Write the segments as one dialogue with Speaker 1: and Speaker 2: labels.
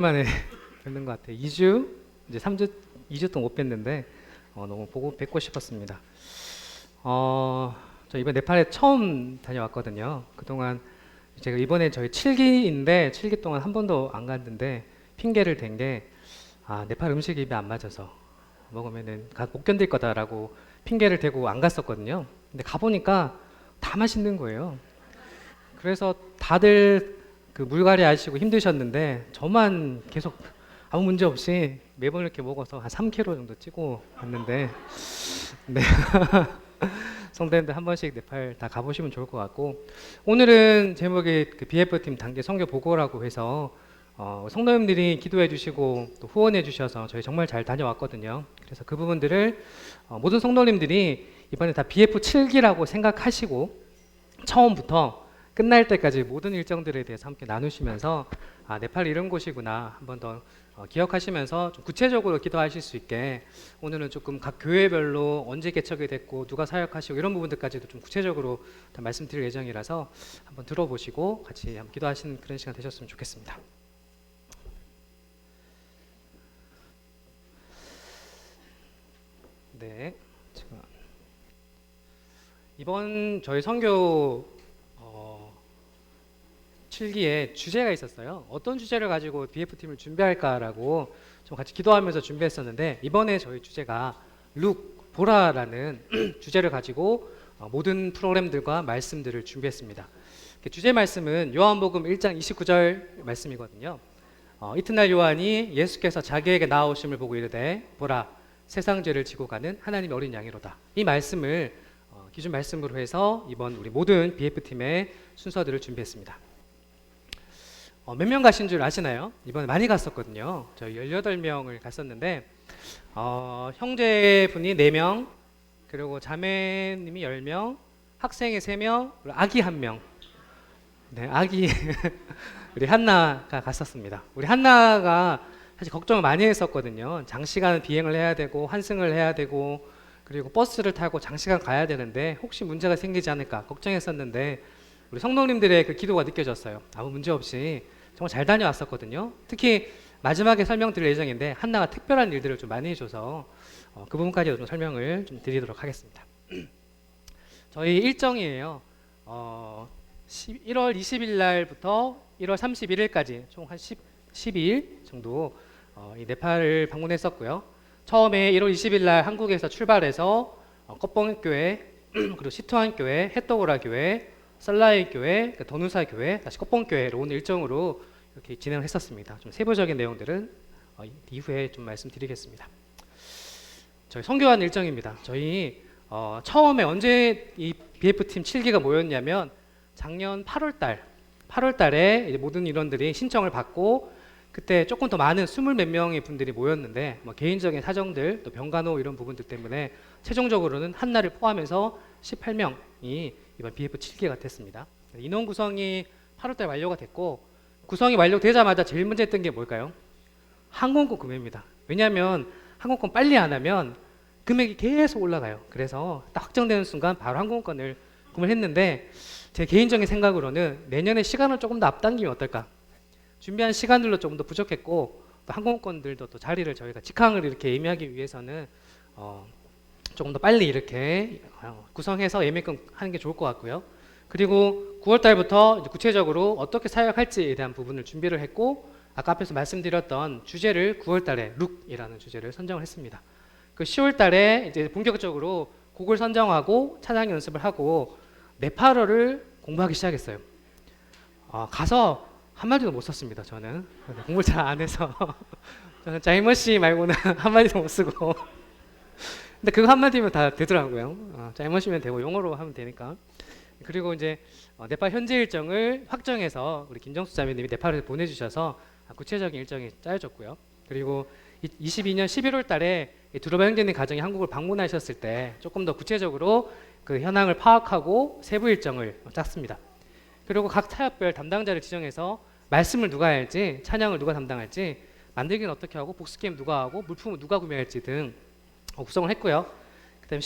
Speaker 1: 만에 뵙는 것 같아요. 2주, 이제 3주, 2주 동안 못 뵀는데 너무 뵙고 싶었습니다. 저 이번 네팔에 처음 다녀왔거든요. 그동안 제가 이번에 저희 7기인데 7기 동안 한 번도 안 갔는데 핑계를 댄 게 네팔 음식이 입에 안 맞아서 먹으면은 못 견딜 거다라고 핑계를 대고 안 갔었거든요. 근데 가보니까 다 맛있는 거예요. 그래서 다들 그 물갈이 하시고 힘드셨는데 저만 계속 아무 문제 없이 매번 이렇게 먹어서 한 3kg 정도 찌고 왔는데 네. 성대님들 한 번씩 네팔 다 가보시면 좋을 것 같고, 오늘은 제목이 그 BF팀 단계 선교 보고라고 해서 성도님들이 기도해 주시고 또 후원해 주셔서 저희 정말 잘 다녀왔거든요. 그래서 그 부분들을 모든 성도님들이 이번에 다 BF 7기라고 생각하시고 처음부터 끝날 때까지 모든 일정들에 대해서 함께 나누시면서 네팔이 이런 곳이구나 한 번 더 기억하시면서 좀 구체적으로 기도하실 수 있게, 오늘은 조금 각 교회별로 언제 개척이 됐고 누가 사역하시고 이런 부분들까지도 좀 구체적으로 다 말씀드릴 예정이라서 한번 들어보시고 같이 한번 기도하시는 그런 시간 되셨으면 좋겠습니다. 네, 지금 이번 저희 선교 7기에 주제가 있었어요. 어떤 주제를 가지고 BF팀을 준비할까라고 좀 같이 기도하면서 준비했었는데, 이번에 저희 주제가 보라라는 주제를 가지고 모든 프로그램들과 말씀들을 준비했습니다. 주제 말씀은 요한복음 1장 29절 말씀이거든요. 이튿날 요한이 예수께서 자기에게 나아오심을 보고 이르되 보라 세상 죄를 지고 가는 하나님의 어린 양이로다. 이 말씀을 기준 말씀으로 해서 이번 우리 모든 BF팀의 순서들을 준비했습니다. 몇 명 가신 줄 아시나요? 이번에 많이 갔었거든요. 저희 18명을 갔었는데 형제분이 4명, 그리고 자매님이 10명, 학생이 3명, 그리고 아기 1명. 네, 아기 우리 한나가 갔었습니다. 우리 한나가 사실 걱정을 많이 했었거든요. 장시간 비행을 해야 되고 환승을 해야 되고 그리고 버스를 타고 장시간 가야 되는데 혹시 문제가 생기지 않을까 걱정했었는데, 우리 성도님들의 그 기도가 느껴졌어요. 아무 문제 없이 정말 잘 다녀왔었거든요. 특히 마지막에 설명드릴 예정인데 한나가 특별한 일들을 좀 많이 해줘서 그 부분까지도 좀 설명을 좀 드리도록 하겠습니다. 저희 일정이에요. 1월 20일 날부터 1월 31일까지 총 한 12일 정도 이 네팔을 방문했었고요. 처음에 1월 20일 날 한국에서 출발해서 껍봉교회, 그리고 시투안교회, 햇도고라 교회, 살라이 교회, 더누사 교회, 다시 껍봉교회로 오늘 일정으로 이렇게 진행을 했었습니다. 좀 세부적인 내용들은 이후에 좀 말씀드리겠습니다. 저희 선교한 일정입니다. 저희 처음에 언제 이 BF팀 7기가 모였냐면 작년 8월 달에 이제 모든 인원들이 신청을 받고 그때 조금 더 많은 20 몇 명의 분들이 모였는데 개인적인 사정들 또 병간호 이런 부분들 때문에 최종적으로는 한나를 포함해서 18명이 이번 BF 7기가 됐습니다. 인원 구성이 8월 달 완료가 됐고, 구성이 완료되자마자 제일 문제 했던 게 뭘까요? 항공권 구매입니다. 왜냐하면 항공권 빨리 안 하면 금액이 계속 올라가요. 그래서 딱 확정되는 순간 바로 항공권을 구매를 했는데, 제 개인적인 생각으로는 내년에 시간을 조금 더 앞당기면 어떨까? 준비한 시간들도 조금 더 부족했고 또 항공권들도 또 자리를 저희가 직항을 이렇게 예매하기 위해서는 조금 더 빨리 이렇게 구성해서 예매권 하는 게 좋을 것 같고요. 그리고 9월 달부터 이제 구체적으로 어떻게 사역할지에 대한 부분을 준비를 했고, 아까 앞에서 말씀드렸던 주제를 9월 달에 룩이라는 주제를 선정을 했습니다. 그 10월 달에 이제 본격적으로 곡을 선정하고 찬양 연습을 하고 네팔어를 공부하기 시작했어요. 가서 한마디도 못 썼습니다. 저는 공부를 잘 안 해서 저는 짜이머씨 말고는 한마디도 못 쓰고 근데 그거 한마디면 다 되더라고요. 짜이머씨면 되고 영어로 하면 되니까. 그리고 이제 네팔 현지 일정을 확정해서 우리 김정수 자매님이 네팔을 보내주셔서 구체적인 일정이 짜여졌고요. 그리고 22년 11월 달에 두루바 형제님 가정이 한국을 방문하셨을 때 조금 더 구체적으로 그 현황을 파악하고 세부 일정을 짰습니다. 그리고 각 타협별 담당자를 지정해서 말씀을 누가 할지, 찬양을 누가 담당할지, 만들기는 어떻게 하고, 복수게임 누가 하고, 물품을 누가 구매할지 등 구성을 했고요. 그 다음에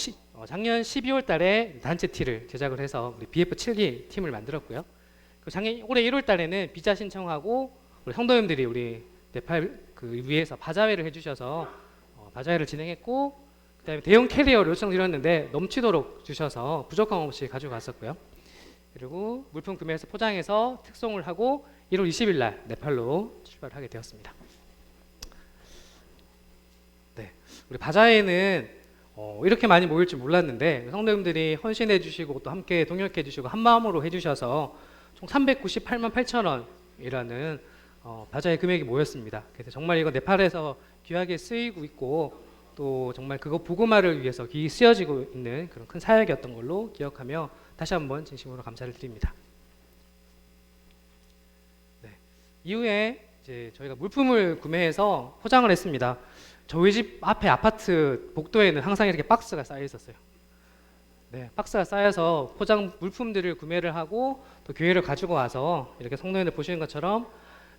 Speaker 1: 작년 12월 달에 단체 티를 제작을 해서 우리 BF 7기 팀을 만들었고요. 올해 1월 달에는 비자 신청하고 우리 성도님들이 우리 네팔 그 위에서 바자회를 해주셔서 바자회를 진행했고, 그다음에 대형 캐리어를 요청드렸는데 넘치도록 주셔서 부족함 없이 가져갔었고요. 그리고 물품 구매해서 포장해서 특송을 하고 1월 20일 날 네팔로 출발하게 되었습니다. 네, 우리 바자회는 이렇게 많이 모일 줄 몰랐는데 성도님들이 헌신해 주시고 또 함께 동역해 주시고 한 마음으로 해주셔서 총 398만 8천 원이라는 바자회 금액이 모였습니다. 그래서 정말 이거 네팔에서 귀하게 쓰이고 있고 또 정말 그거 복음화를 위해서 귀히 쓰여지고 있는 그런 큰 사역이었던 걸로 기억하며 다시 한번 진심으로 감사를 드립니다. 네. 이후에 이제 저희가 물품을 구매해서 포장을 했습니다. 저희 집 앞에 아파트 복도에는 항상 이렇게 박스가 쌓여 있었어요. 네, 박스가 쌓여서 포장 물품들을 구매를 하고 또 교회를 가지고 와서 이렇게 성도님들 보시는 것처럼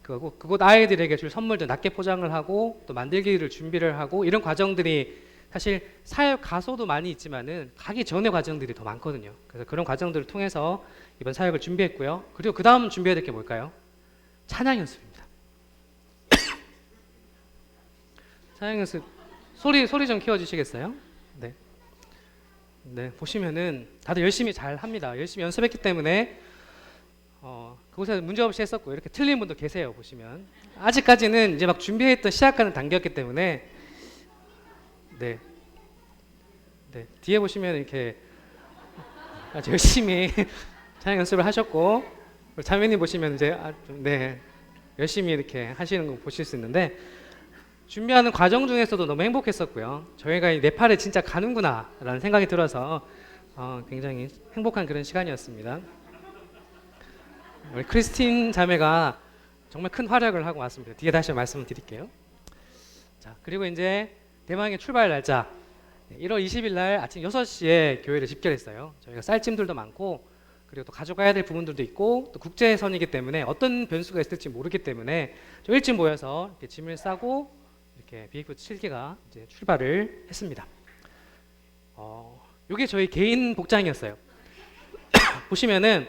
Speaker 1: 그곳 아이들에게 줄 선물도 낮게 포장을 하고 또 만들기를 준비를 하고 이런 과정들이 사실 사역 가소도 많이 있지만은 가기 전의 과정들이 더 많거든요. 그래서 그런 과정들을 통해서 이번 사역을 준비했고요. 그리고 그 다음 준비해야 될 게 뭘까요? 찬양 연습입니다. 찬양 연습 소리 좀 키워주시겠어요? 네. 네, 보시면은 다들 열심히 잘 합니다. 열심히 연습했기 때문에 그곳에서 문제없이 했었고 이렇게 틀린 분도 계세요. 보시면 아직까지는 이제 막 준비했던 시작하는 단계였기 때문에 네, 뒤에 보시면 이렇게 아주 열심히 찬양 연습을 하셨고 자매님 보시면 이제 네, 열심히 이렇게 하시는 거 보실 수 있는데 준비하는 과정 중에서도 너무 행복했었고요. 저희가 이 네팔에 진짜 가는구나 라는 생각이 들어서 굉장히 행복한 그런 시간이었습니다. 우리 크리스틴 자매가 정말 큰 활약을 하고 왔습니다. 뒤에 다시 말씀을 드릴게요. 자, 그리고 이제 대망의 출발 날짜 1월 20일 날 아침 6시에 교회를 집결했어요. 저희가 쌀짐들도 많고 그리고 또 가져가야 될 부분들도 있고 또 국제선이기 때문에 어떤 변수가 있을지 모르기 때문에 좀 일찍 모여서 이렇게 짐을 싸고 이렇게 BF 7기가 이제 출발을 했습니다. 이게 저희 개인 복장이었어요. 보시면은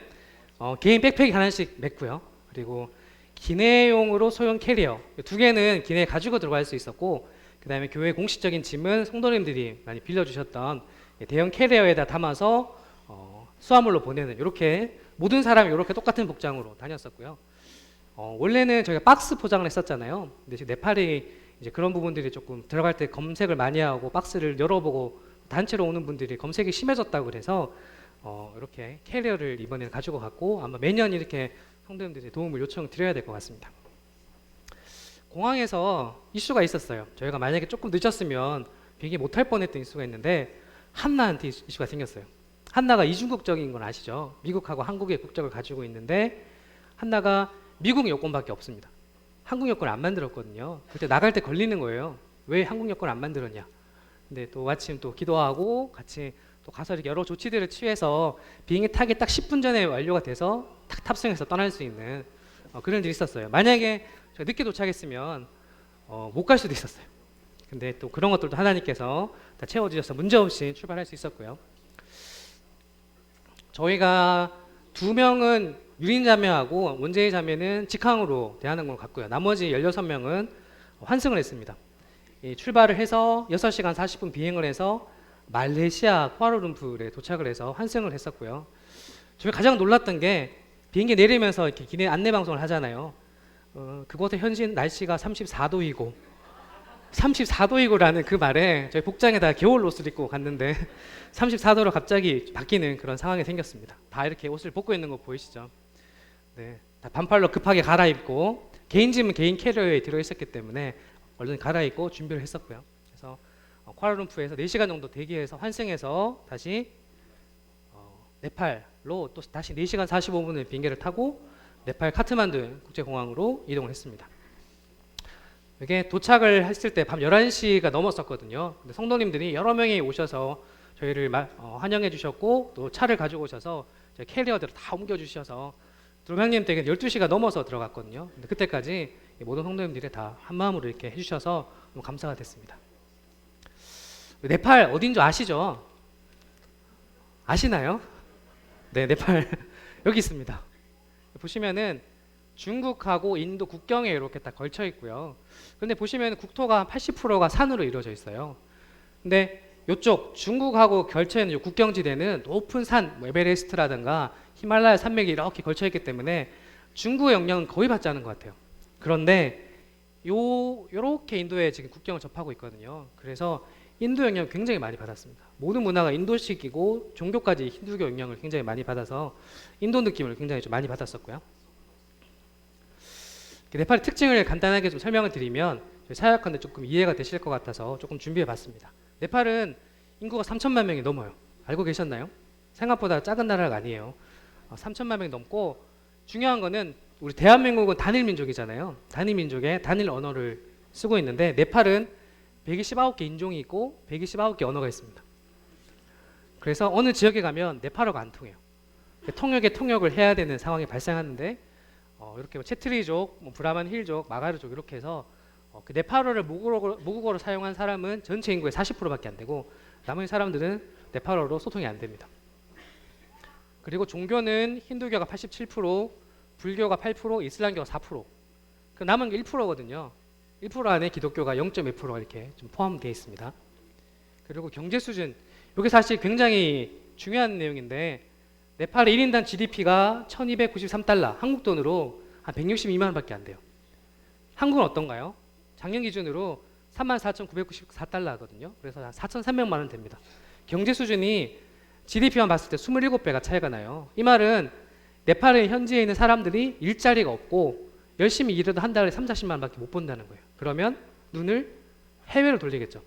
Speaker 1: 개인 백팩 하나씩 맸고요. 그리고 기내용으로 소형 캐리어 2개는 기내에 가지고 들어갈 수 있었고 그 다음에 교회 공식적인 짐은 성도님들이 많이 빌려주셨던 대형 캐리어에다 담아서 수화물로 보내는 이렇게 모든 사람이 이렇게 똑같은 복장으로 다녔었고요. 원래는 저희가 박스 포장을 했었잖아요. 근데 지금 네팔이 이제 그런 부분들이 조금 들어갈 때 검색을 많이 하고 박스를 열어보고 단체로 오는 분들이 검색이 심해졌다고 그래서 이렇게 캐리어를 이번에는 가지고 갔고 아마 매년 이렇게 성도님들이 도움을 요청드려야 될 것 같습니다. 공항에서 이슈가 있었어요. 저희가 만약에 조금 늦었으면 비행기 못할 뻔했던 이슈가 있는데 한나한테 이슈가 생겼어요. 한나가 이중국적인 건 아시죠? 미국하고 한국의 국적을 가지고 있는데 한나가 미국 여권밖에 없습니다. 한국 여권을 안 만들었거든요. 그때 나갈 때 걸리는 거예요. 왜 한국 여권을 안 만들었냐? 근데 또 마침 또 기도하고 같이 또 가서 이렇게 여러 조치들을 취해서 비행기 타기 딱 10분 전에 완료가 돼서 탁 탑승해서 떠날 수 있는 그런 일이 있었어요. 만약에 제가 늦게 도착했으면 못 갈 수도 있었어요. 근데 또 그런 것들도 하나님께서 다 채워주셔서 문제없이 출발할 수 있었고요. 저희가 2명은 유린 자매하고 원재희 자매는 직항으로 대한항공을 갔고요. 나머지 16명은 환승을 했습니다. 출발을 해서 6시간 40분 비행을 해서 말레이시아 쿠알라룸푸르에 도착을 해서 환승을 했었고요. 저희 가장 놀랐던 게 비행기 내리면서 이렇게 기내 안내 방송을 하잖아요. 그곳의 현지 날씨가 34도이고 34도이고라는 그 말에 저희 복장에다 겨울 옷을 입고 갔는데 34도로 갑자기 바뀌는 그런 상황이 생겼습니다. 다 이렇게 옷을 벗고 있는 거 보이시죠? 네, 다 반팔로 급하게 갈아입고 개인 짐은 개인 캐리어에 들어있었기 때문에 얼른 갈아입고 준비를 했었고요. 그래서 쿠알라룸푸르에서 4시간 정도 대기해서 환승해서 다시 네팔로 또 다시 4시간 45분의 비행기를 타고 네팔 카트만두 국제공항으로 이동을 했습니다. 이게 도착을 했을 때 밤 11시가 넘었었거든요. 근데 성도님들이 여러 명이 오셔서 저희를 환영해 주셨고 또 차를 가지고 오셔서 캐리어들을 다 옮겨 주셔서 드로명님 댁은 12시가 넘어서 들어갔거든요. 근데 그때까지 모든 성도님들이 다 한마음으로 이렇게 해주셔서 너무 감사가 됐습니다. 네팔 어딘 줄 아시죠? 아시나요? 네, 네팔 여기 있습니다. 보시면은 중국하고 인도 국경에 이렇게 딱 걸쳐 있고요. 근데 보시면 국토가 한 80%가 산으로 이루어져 있어요. 근데 이쪽 중국하고 걸쳐 있는 국경지대는 높은 산, 뭐 에베레스트라든가 히말라야 산맥이 이렇게 걸쳐 있기 때문에 중국의 영향은 거의 받지 않은 것 같아요. 그런데 요렇게 인도에 지금 국경을 접하고 있거든요. 그래서 인도 영향을 굉장히 많이 받았습니다. 모든 문화가 인도식이고 종교까지 힌두교 영향을 굉장히 많이 받아서 인도 느낌을 굉장히 좀 많이 받았었고요. 네팔의 특징을 간단하게 좀 설명을 드리면 사역하는데 조금 이해가 되실 것 같아서 조금 준비해봤습니다. 네팔은 인구가 3천만 명이 넘어요. 알고 계셨나요? 생각보다 작은 나라가 아니에요. 3천만 명이 넘고 중요한 거는 우리 대한민국은 단일 민족이잖아요. 단일 민족의 단일 언어를 쓰고 있는데 네팔은 129개 인종이 있고 129개 언어가 있습니다. 그래서 어느 지역에 가면 네팔어가 안 통해요. 통역에 통역을 해야 되는 상황이 발생하는데 이렇게 채트리족, 브라만 힐족, 마가르족 이렇게 해서 그 네팔어를 모국어로 사용한 사람은 전체 인구의 40%밖에 안 되고 나머지 사람들은 네팔어로 소통이 안 됩니다. 그리고 종교는 힌두교가 87%, 불교가 8%, 이슬람교가 4%. 그 남은 게 1%거든요. 1% 안에 기독교가 0.2%가 이렇게 좀 포함되어 있습니다. 그리고 경제 수준, 이게 사실 굉장히 중요한 내용인데 네팔의 1인당 GDP가 1293달러, 한국 돈으로 한 162만 원밖에 안 돼요. 한국은 어떤가요? 작년 기준으로 34,994달러거든요. 그래서 한 4,300만 원 됩니다. 경제 수준이 GDP만 봤을 때 27배가 차이가 나요. 이 말은 네팔에 현지에 있는 사람들이 일자리가 없고 열심히 일해도 한 달에 3, 40만 원밖에 못 번다는 거예요. 그러면 눈을 해외로 돌리겠죠.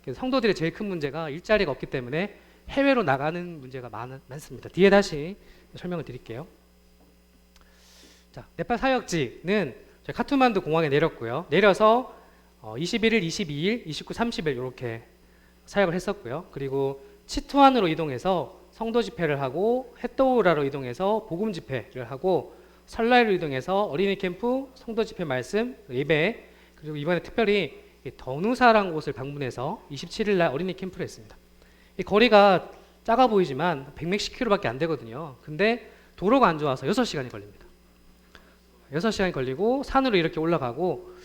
Speaker 1: 그래서 성도들의 제일 큰 문제가 일자리가 없기 때문에 해외로 나가는 문제가 많습니다. 뒤에 다시 설명을 드릴게요. 자, 네팔 사역지는 저희 카트만두 공항에 내렸고요. 내려서 21일, 22일, 29, 30일 이렇게 사역을 했었고요. 그리고 치투안으로 이동해서 성도 집회를 하고 햇도우라로 이동해서 복음 집회를 하고 설날로 이동해서 어린이 캠프, 성도 집회 말씀, 예배, 그리고 이번에 특별히 더누사라는 곳을 방문해서 27일 날 어린이 캠프를 했습니다. 이 거리가 작아 보이지만 100몇 킬로밖에 안 되거든요. 근데 도로가 안 좋아서 6시간이 걸립니다. 6시간이 걸리고 산으로 이렇게 올라가고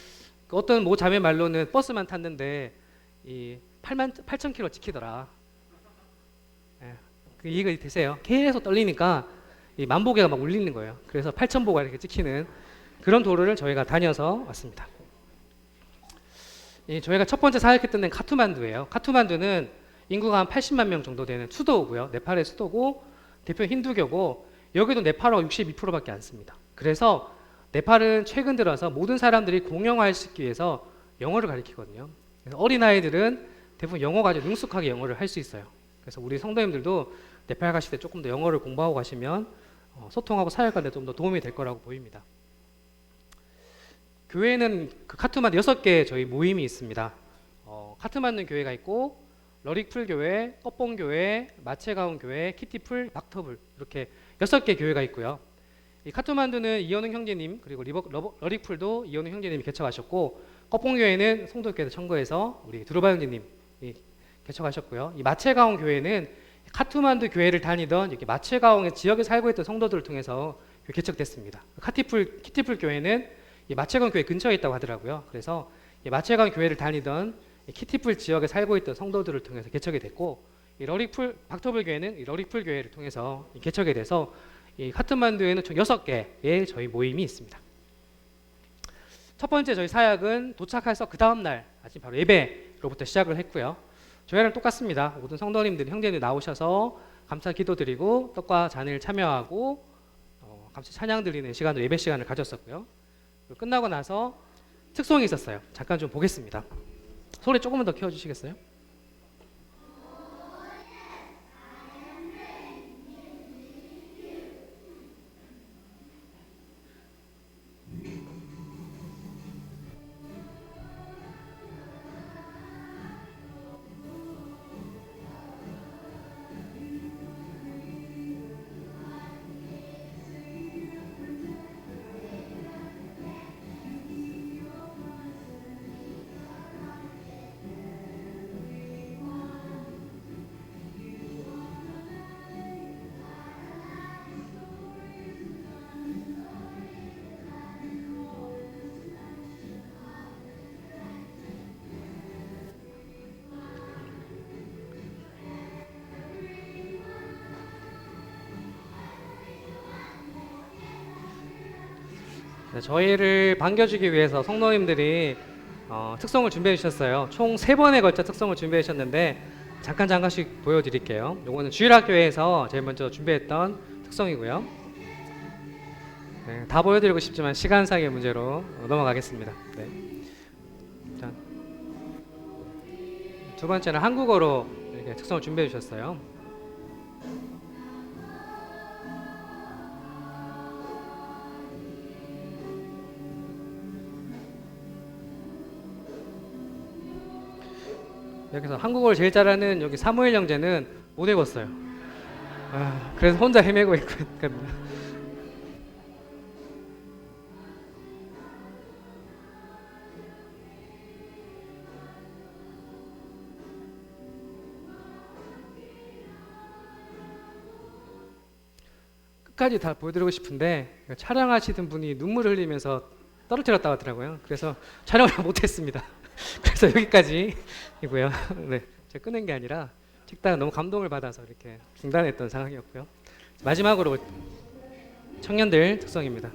Speaker 1: 어떤 모 자매 말로는 버스만 탔는데 이 8,000킬로 찍히더라. 예, 그 이해가 되세요? 계속 떨리니까 이 만보계가 막 울리는 거예요. 그래서 8,000보가 이렇게 찍히는 그런 도로를 저희가 다녀서 왔습니다. 저희가 첫 번째 사역했던 데는 카투만두예요. 카투만두는 인구가 한 80만 명 정도 되는 수도고요. 네팔의 수도고 대표 힌두교고 여기도 네팔어가 62%밖에 안 씁니다. 그래서 네팔은 최근 들어서 모든 사람들이 공용화시키기 위해서 영어를 가르치거든요. 그래서 어린아이들은 대부분 영어 가지고 능숙하게 영어를 할 수 있어요. 그래서 우리 성도님들도 네팔 가실 때 조금 더 영어를 공부하고 가시면 소통하고 사역하는 데 좀 더 도움이 될 거라고 보입니다. 교회는 그 카투만두 6개 저희 모임이 있습니다. 카투만두 교회가 있고 러릭풀 교회, 꺼뽕 교회, 마체가온 교회, 키티풀, 박터불 이렇게 6개 교회가 있고요. 이 카투만두는 이현웅 형제님 그리고 러릭풀도 이현웅 형제님이 개척하셨고 꺼뽕 교회는 송도교회에서 청거해서 우리 두루바 형제님이 개척하셨고요. 이 마체가온 교회는 카투만두 교회를 다니던 이렇게 마체가온의 지역에 살고 있던 성도들을 통해서 개척됐습니다. 키티풀 교회는 이 마체가온 교회 근처에 있다고 하더라고요. 그래서 이 마체가온 교회를 다니던 키티풀 지역에 살고 있던 성도들을 통해서 개척이 됐고 이 박터불 교회는 이 러릭풀 교회를 통해서 개척이 돼서 이 카트만두에는 총 6개의 저희 모임이 있습니다. 첫 번째 저희 사역은 도착해서 그 다음날 아침 바로 예배로부터 시작을 했고요. 저희랑 똑같습니다. 모든 성도님들, 형제들 나오셔서 감사 기도 드리고 떡과 잔을 참여하고 감사 찬양 드리는 시간으로 예배 시간을 가졌었고요. 끝나고 나서 특송이 있었어요. 잠깐 좀 보겠습니다. 소리 조금만 더 키워주시겠어요? 네, 저희를 반겨주기 위해서 성도님들이 특성을 준비해 주셨어요. 총 3번에 걸쳐 특성을 준비해 주셨는데 잠깐씩 보여드릴게요. 요거는 주일학교에서 제일 먼저 준비했던 특성이고요. 네, 다 보여드리고 싶지만 시간상의 문제로 넘어가겠습니다. 네. 자, 두 번째는 한국어로 이렇게 특성을 준비해 주셨어요. 여기서 한국어를 제일 잘하는 여기 사무엘 형제는 못 읽었어요. 그래서 혼자 헤매고 있거든요. 끝까지 다 보여드리고 싶은데 촬영하시던 분이 눈물을 흘리면서 떨어뜨렸다고 하더라고요. 그래서 촬영을 못했습니다. 그래서 여기까지이고요. 네, 제가 끊은 게 아니라 찍다가 너무 감동을 받아서 이렇게 중단했던 상황이었고요. 마지막으로 청년들 특성입니다.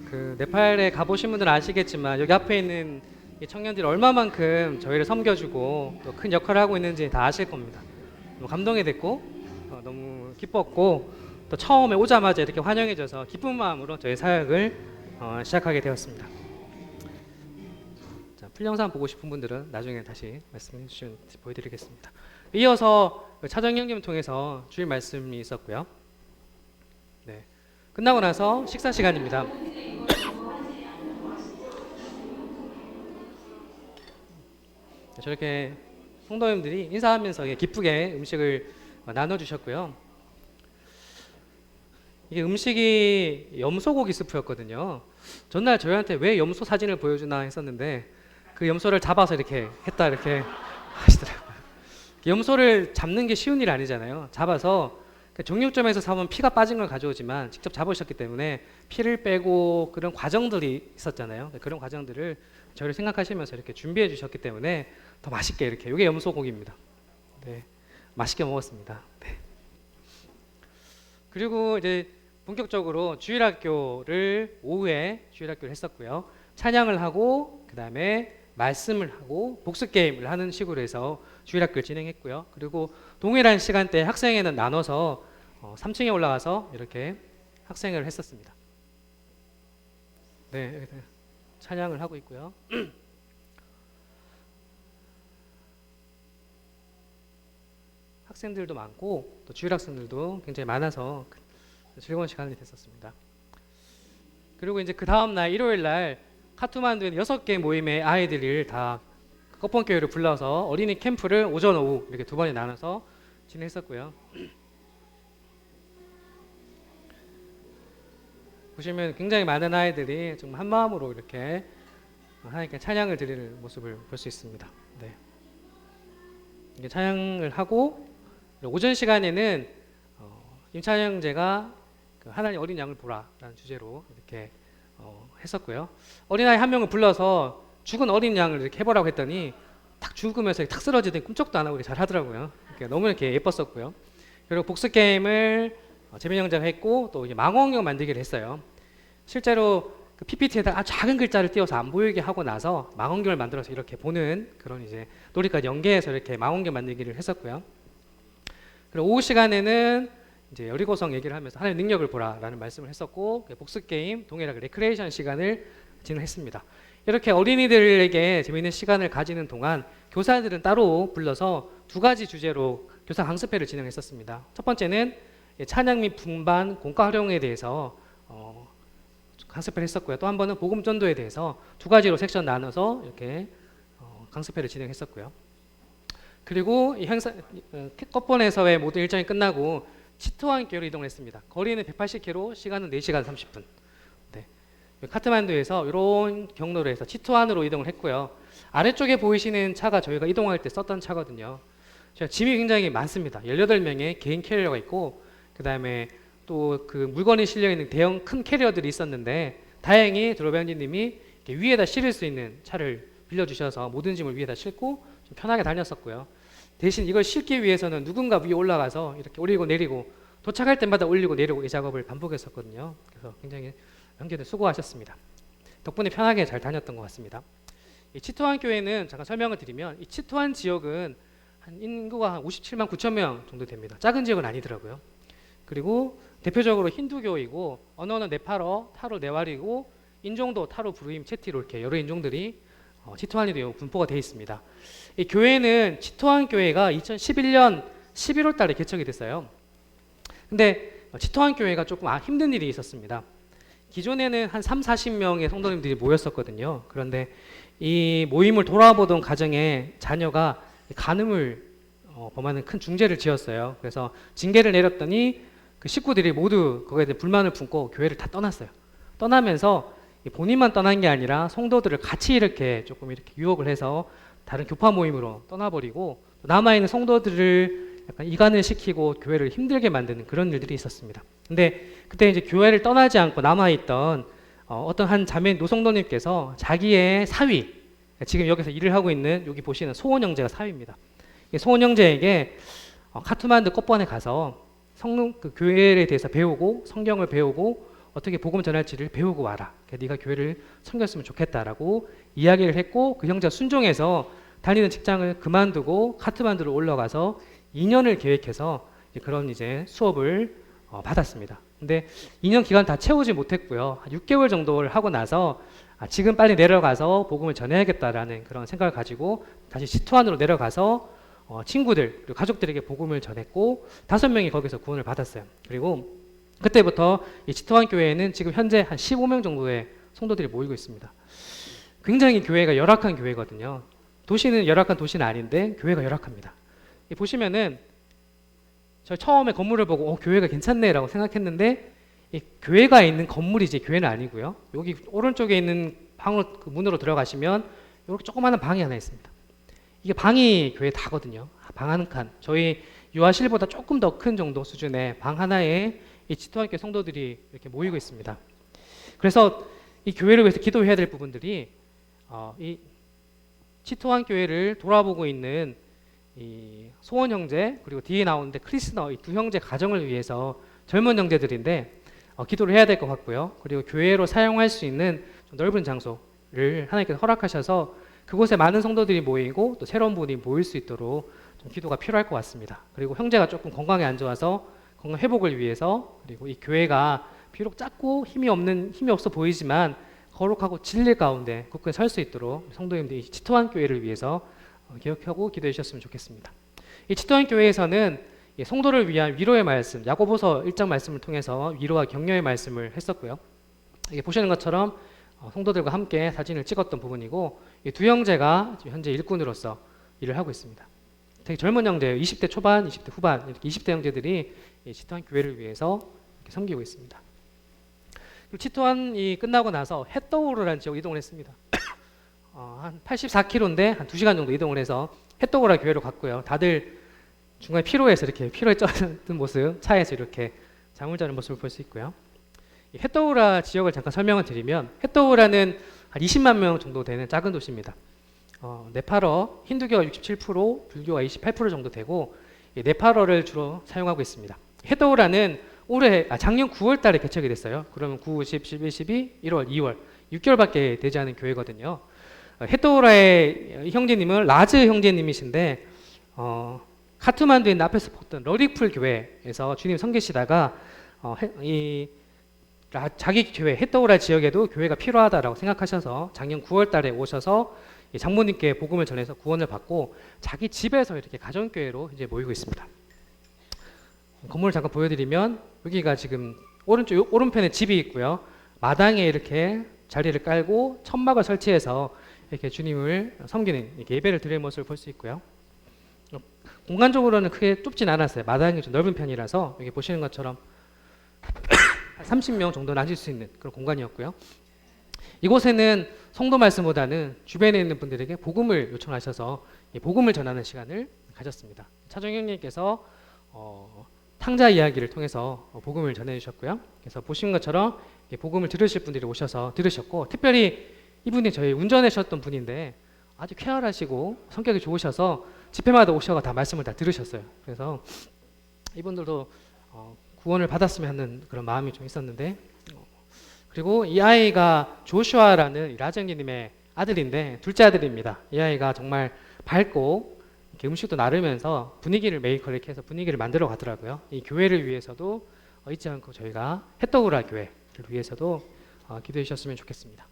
Speaker 1: 그 네팔에 가보신 분들은 아시겠지만 여기 앞에 있는 이 청년들이 얼마만큼 저희를 섬겨주고 또 큰 역할을 하고 있는지 다 아실 겁니다. 너무 감동이 됐고 너무 기뻤고 또 처음에 오자마자 이렇게 환영해줘서 기쁜 마음으로 저희 사역을 시작하게 되었습니다. 자, 풀영상 보고 싶은 분들은 나중에 다시 말씀해 주시면 보여드리겠습니다. 이어서 차정 형님 통해서 주일 말씀이 있었고요. 네, 끝나고 나서 식사 시간입니다. 저렇게 성도님들이 인사하면서 기쁘게 음식을 나눠주셨고요. 이게 음식이 염소고기 스프였거든요. 전날 저희한테 왜 염소 사진을 보여주나 했었는데 그 염소를 잡아서 이렇게 했다 이렇게 하시더라고요. 염소를 잡는 게 쉬운 일이 아니잖아요. 잡아서 정육점에서 사면 피가 빠진 걸 가져오지만 직접 잡으셨기 때문에 피를 빼고 그런 과정들이 있었잖아요. 그런 과정들을 저희를 생각하시면서 이렇게 준비해 주셨기 때문에 더 맛있게 이렇게, 이게 염소고기입니다. 네, 맛있게 먹었습니다. 네. 그리고 이제 본격적으로 주일학교를 오후에 주일학교를 했었고요. 찬양을 하고 그 다음에 말씀을 하고 복습 게임을 하는 식으로 해서 주일학교를 진행했고요. 그리고 동일한 시간대에 학생회는 나눠서 3층에 올라가서 이렇게 학생회를 했었습니다. 네, 찬양을 하고 있고요. 학생들도 많고 또 주일학생들도 굉장히 많아서 즐거운 시간이 됐었습니다. 그리고 이제 그 다음 날 일요일 날 카트만두에 6개 모임의 아이들을 다 꺼pon교회로 불러서 어린이 캠프를 오전 오후 이렇게 2번에 나눠서 진행했었고요. 보시면 굉장히 많은 아이들이 정말 한 마음으로 이렇게 하나님께 찬양을 드리는 모습을 볼 수 있습니다. 네. 이게 찬양을 하고 오전 시간에는 임찬영 형제가 그 하나님 어린 양을 보라라는 주제로 이렇게 했었고요. 어린아이 한 명을 불러서 죽은 어린 양을 이렇게 해보라고 했더니 탁 죽으면서 탁 쓰러지더니 꿈쩍도 안 하고 잘 하더라고요. 너무 이렇게 예뻤었고요. 그리고 복수 게임을 재민 형제가 했고 또 이제 망원경 만들기를 했어요. 실제로 그 PPT에다 아주 작은 글자를 띄워서 안 보이게 하고 나서 망원경을 만들어서 이렇게 보는 그런 이제 놀이까지 연계해서 이렇게 망원경 만들기를 했었고요. 그리고 오후 시간에는 이제 여리고성 얘기를 하면서 하나님의 능력을 보라라는 말씀을 했었고 복습 게임, 동일하게 레크레이션 시간을 진행했습니다. 이렇게 어린이들에게 재미있는 시간을 가지는 동안 교사들은 따로 불러서 2가지 주제로 교사 강습회를 진행했었습니다. 첫 번째는 찬양 및 분반, 공과 활용에 대해서 강습회를 했었고요. 또 한 번은 복음 전도에 대해서 2가지로 섹션 나눠서 이렇게 강습회를 진행했었고요. 그리고 이 행사 꺼pon에서의 모든 일정이 끝나고 치트완 교회로 이동을 했습니다. 거리는 180km, 시간은 4시간 30분. 네. 카트만두에서 이런 경로로 해서 치트완으로 이동을 했고요. 아래쪽에 보이시는 차가 저희가 이동할 때 썼던 차거든요. 제가 짐이 굉장히 많습니다. 18명의 개인 캐리어가 있고, 그 다음에 또 그 물건이 실려 있는 대형 큰 캐리어들이 있었는데, 다행히 드로베언지님이 위에다 실을 수 있는 차를 빌려주셔서 모든 짐을 위에다 싣고 좀 편하게 다녔었고요. 대신 이걸 싣기 위해서는 누군가 위에 올라가서 이렇게 올리고 내리고, 도착할 때마다 올리고 내리고 이 작업을 반복했었거든요. 그래서 굉장히 형제들 수고하셨습니다. 덕분에 편하게 잘 다녔던 것 같습니다. 이 치트완 교회는 잠깐 설명을 드리면, 이 치트완 지역은 한 인구가 한 57만 9천 명 정도 됩니다. 작은 지역은 아니더라고요. 그리고 대표적으로 힌두교이고, 언어는 네팔어, 타로 네왈이고, 인종도 타로, 부르임, 체티로 이렇게 여러 인종들이 치트완에도 분포가 되어 있습니다. 이 교회는 치트완 교회가 2011년 11월 달에 개척이 됐어요. 근데 치트완 교회가 조금 힘든 일이 있었습니다. 기존에는 한 3, 40명의 성도님들이 모였었거든요. 그런데 이 모임을 돌아보던 가정에 자녀가 간음을 범하는 큰 중죄를 지었어요. 그래서 징계를 내렸더니 그 식구들이 모두 거기에 대해 불만을 품고 교회를 다 떠났어요. 떠나면서 본인만 떠난 게 아니라 성도들을 같이 이렇게 조금 이렇게 유혹을 해서 다른 교파 모임으로 떠나버리고, 남아있는 성도들을 약간 이간을 시키고 교회를 힘들게 만드는 그런 일들이 있었습니다. 근데 그때 이제 교회를 떠나지 않고 남아있던 어떤 한 자매 노성도님께서 자기의 사위, 지금 여기서 일을 하고 있는 여기 보시는 소원 형제가 사위입니다. 소원 형제에게 카트만두 껍번에 가서 그 교회에 대해서 배우고 성경을 배우고 어떻게 복음 전할지를 배우고 와라. 네가 교회를 섬겼으면 좋겠다라고 이야기를 했고, 그 형제가 순종해서 다니는 직장을 그만두고 카트만두로 올라가서 2년을 계획해서 그런 이제 수업을 받았습니다. 근데 2년 기간 다 채우지 못했고요. 한 6개월 정도를 하고 나서 지금 빨리 내려가서 복음을 전해야겠다라는 그런 생각을 가지고 다시 치트완으로 내려가서 친구들 그리고 가족들에게 복음을 전했고 5명이 거기서 구원을 받았어요. 그리고 그때부터 이 치트완 교회에는 지금 현재 한 15명 정도의 성도들이 모이고 있습니다. 굉장히 교회가 열악한 교회거든요. 도시는 열악한 도시는 아닌데 교회가 열악합니다. 보시면은 저 처음에 건물을 보고 교회가 괜찮네라고 생각했는데, 이 교회가 있는 건물이 이제 교회는 아니고요. 여기 오른쪽에 있는 방으로 그 문으로 들어가시면 이렇게 조그마한 방이 하나 있습니다. 이게 방이 교회 다거든요. 방 한 칸. 저희 유아실보다 조금 더 큰 정도 수준의 방 하나에 이 치트완 교회 성도들이 이렇게 모이고 있습니다. 그래서 이 교회를 위해서 기도해야 될 부분들이 이 치트완 교회를 돌아보고 있는 이 소원 형제, 그리고 뒤에 나오는데 크리스너, 이 두 형제 가정을 위해서 젊은 형제들인데 기도를 해야 될 것 같고요. 그리고 교회로 사용할 수 있는 좀 넓은 장소를 하나님께서 허락하셔서 그곳에 많은 성도들이 모이고 또 새로운 분이 모일 수 있도록 좀 기도가 필요할 것 같습니다. 그리고 형제가 조금 건강이 안 좋아서 건강 회복을 위해서, 그리고 이 교회가 비록 작고 힘이 없어 보이지만 거룩하고 진리 가운데 굳건히 설 수 있도록 성도님들이 치트완 교회를 위해서 기억하고 기도해 주셨으면 좋겠습니다. 이 치트완 교회에서는 성도를 위한 위로의 말씀, 야고보서 1장 말씀을 통해서 위로와 격려의 말씀을 했었고요. 이게 보시는 것처럼 성도들과 함께 사진을 찍었던 부분이고, 이 두 형제가 지금 현재 일꾼으로서 일을 하고 있습니다. 되게 젊은 형제예요. 20대 초반, 20대 후반, 이렇게 20대 형제들이 이 치트완 교회를 위해서 이렇게 섬기고 있습니다. 치트완이 끝나고 나서 햇더우르라는 지역 이동을 했습니다. 한 84km인데 한 2시간 정도 이동을 해서 햇더우르 교회로 갔고요. 다들 중간에 피로해서 이렇게 피로에 쩌든 모습, 차에서 이렇게 잠을 자는 모습을 볼 수 있고요. 이 햇더우라 지역을 잠깐 설명을 드리면, 햇더우라는 한 20만 명 정도 되는 작은 도시입니다. 네팔어, 힌두교가 67%, 불교가 28% 정도 되고 네팔어를 주로 사용하고 있습니다. 햇더우라는 작년 9월 달에 개척이 됐어요. 그러면 9, 10, 11, 12, 1월, 2월 6개월밖에 되지 않은 교회거든요. 햇더우라의 형제님은 라즈 형제님이신데 카트만두에 있는 앞에서 봤던 러릭풀 교회에서 주님 섬기시다가 자기 교회 햇더우라 지역에도 교회가 필요하다라고 생각하셔서 작년 9월 달에 오셔서 장모님께 복음을 전해서 구원을 받고 자기 집에서 이렇게 가정교회로 이제 모이고 있습니다. 건물을 잠깐 보여드리면 여기가 지금 오른편에 집이 있고요. 마당에 이렇게 자리를 깔고 천막을 설치해서 이렇게 주님을 섬기는 이렇게 예배를 드리는 모습을 볼 수 있고요. 공간적으로는 크게 좁진 않았어요. 마당이 좀 넓은 편이라서 여기 보시는 것처럼 30명 정도는 앉을 수 있는 그런 공간이었고요. 이곳에는 성도 말씀보다는 주변에 있는 분들에게 복음을 요청하셔서 복음을 전하는 시간을 가졌습니다. 차정형님께서 탕자 이야기를 통해서 복음을 전해주셨고요. 그래서 보신 것처럼 복음을 들으실 분들이 오셔서 들으셨고, 특별히 이분이 저희 운전하셨던 분인데 아주 쾌활하시고 성격이 좋으셔서 집회마다 오셔서 다 말씀을 다 들으셨어요. 그래서 이분들도 구원을 받았으면 하는 그런 마음이 좀 있었는데, 그리고 이 아이가 조슈아라는 라정기님의 아들인데 둘째 아들입니다. 이 아이가 정말 밝고 이렇게 음식도 나르면서 분위기를 메이커를 이렇게 해서 분위기를 만들어 가더라고요. 이 교회를 위해서도 잊지 않고 저희가 햇더우라 교회를 위해서도 기도해 주셨으면 좋겠습니다.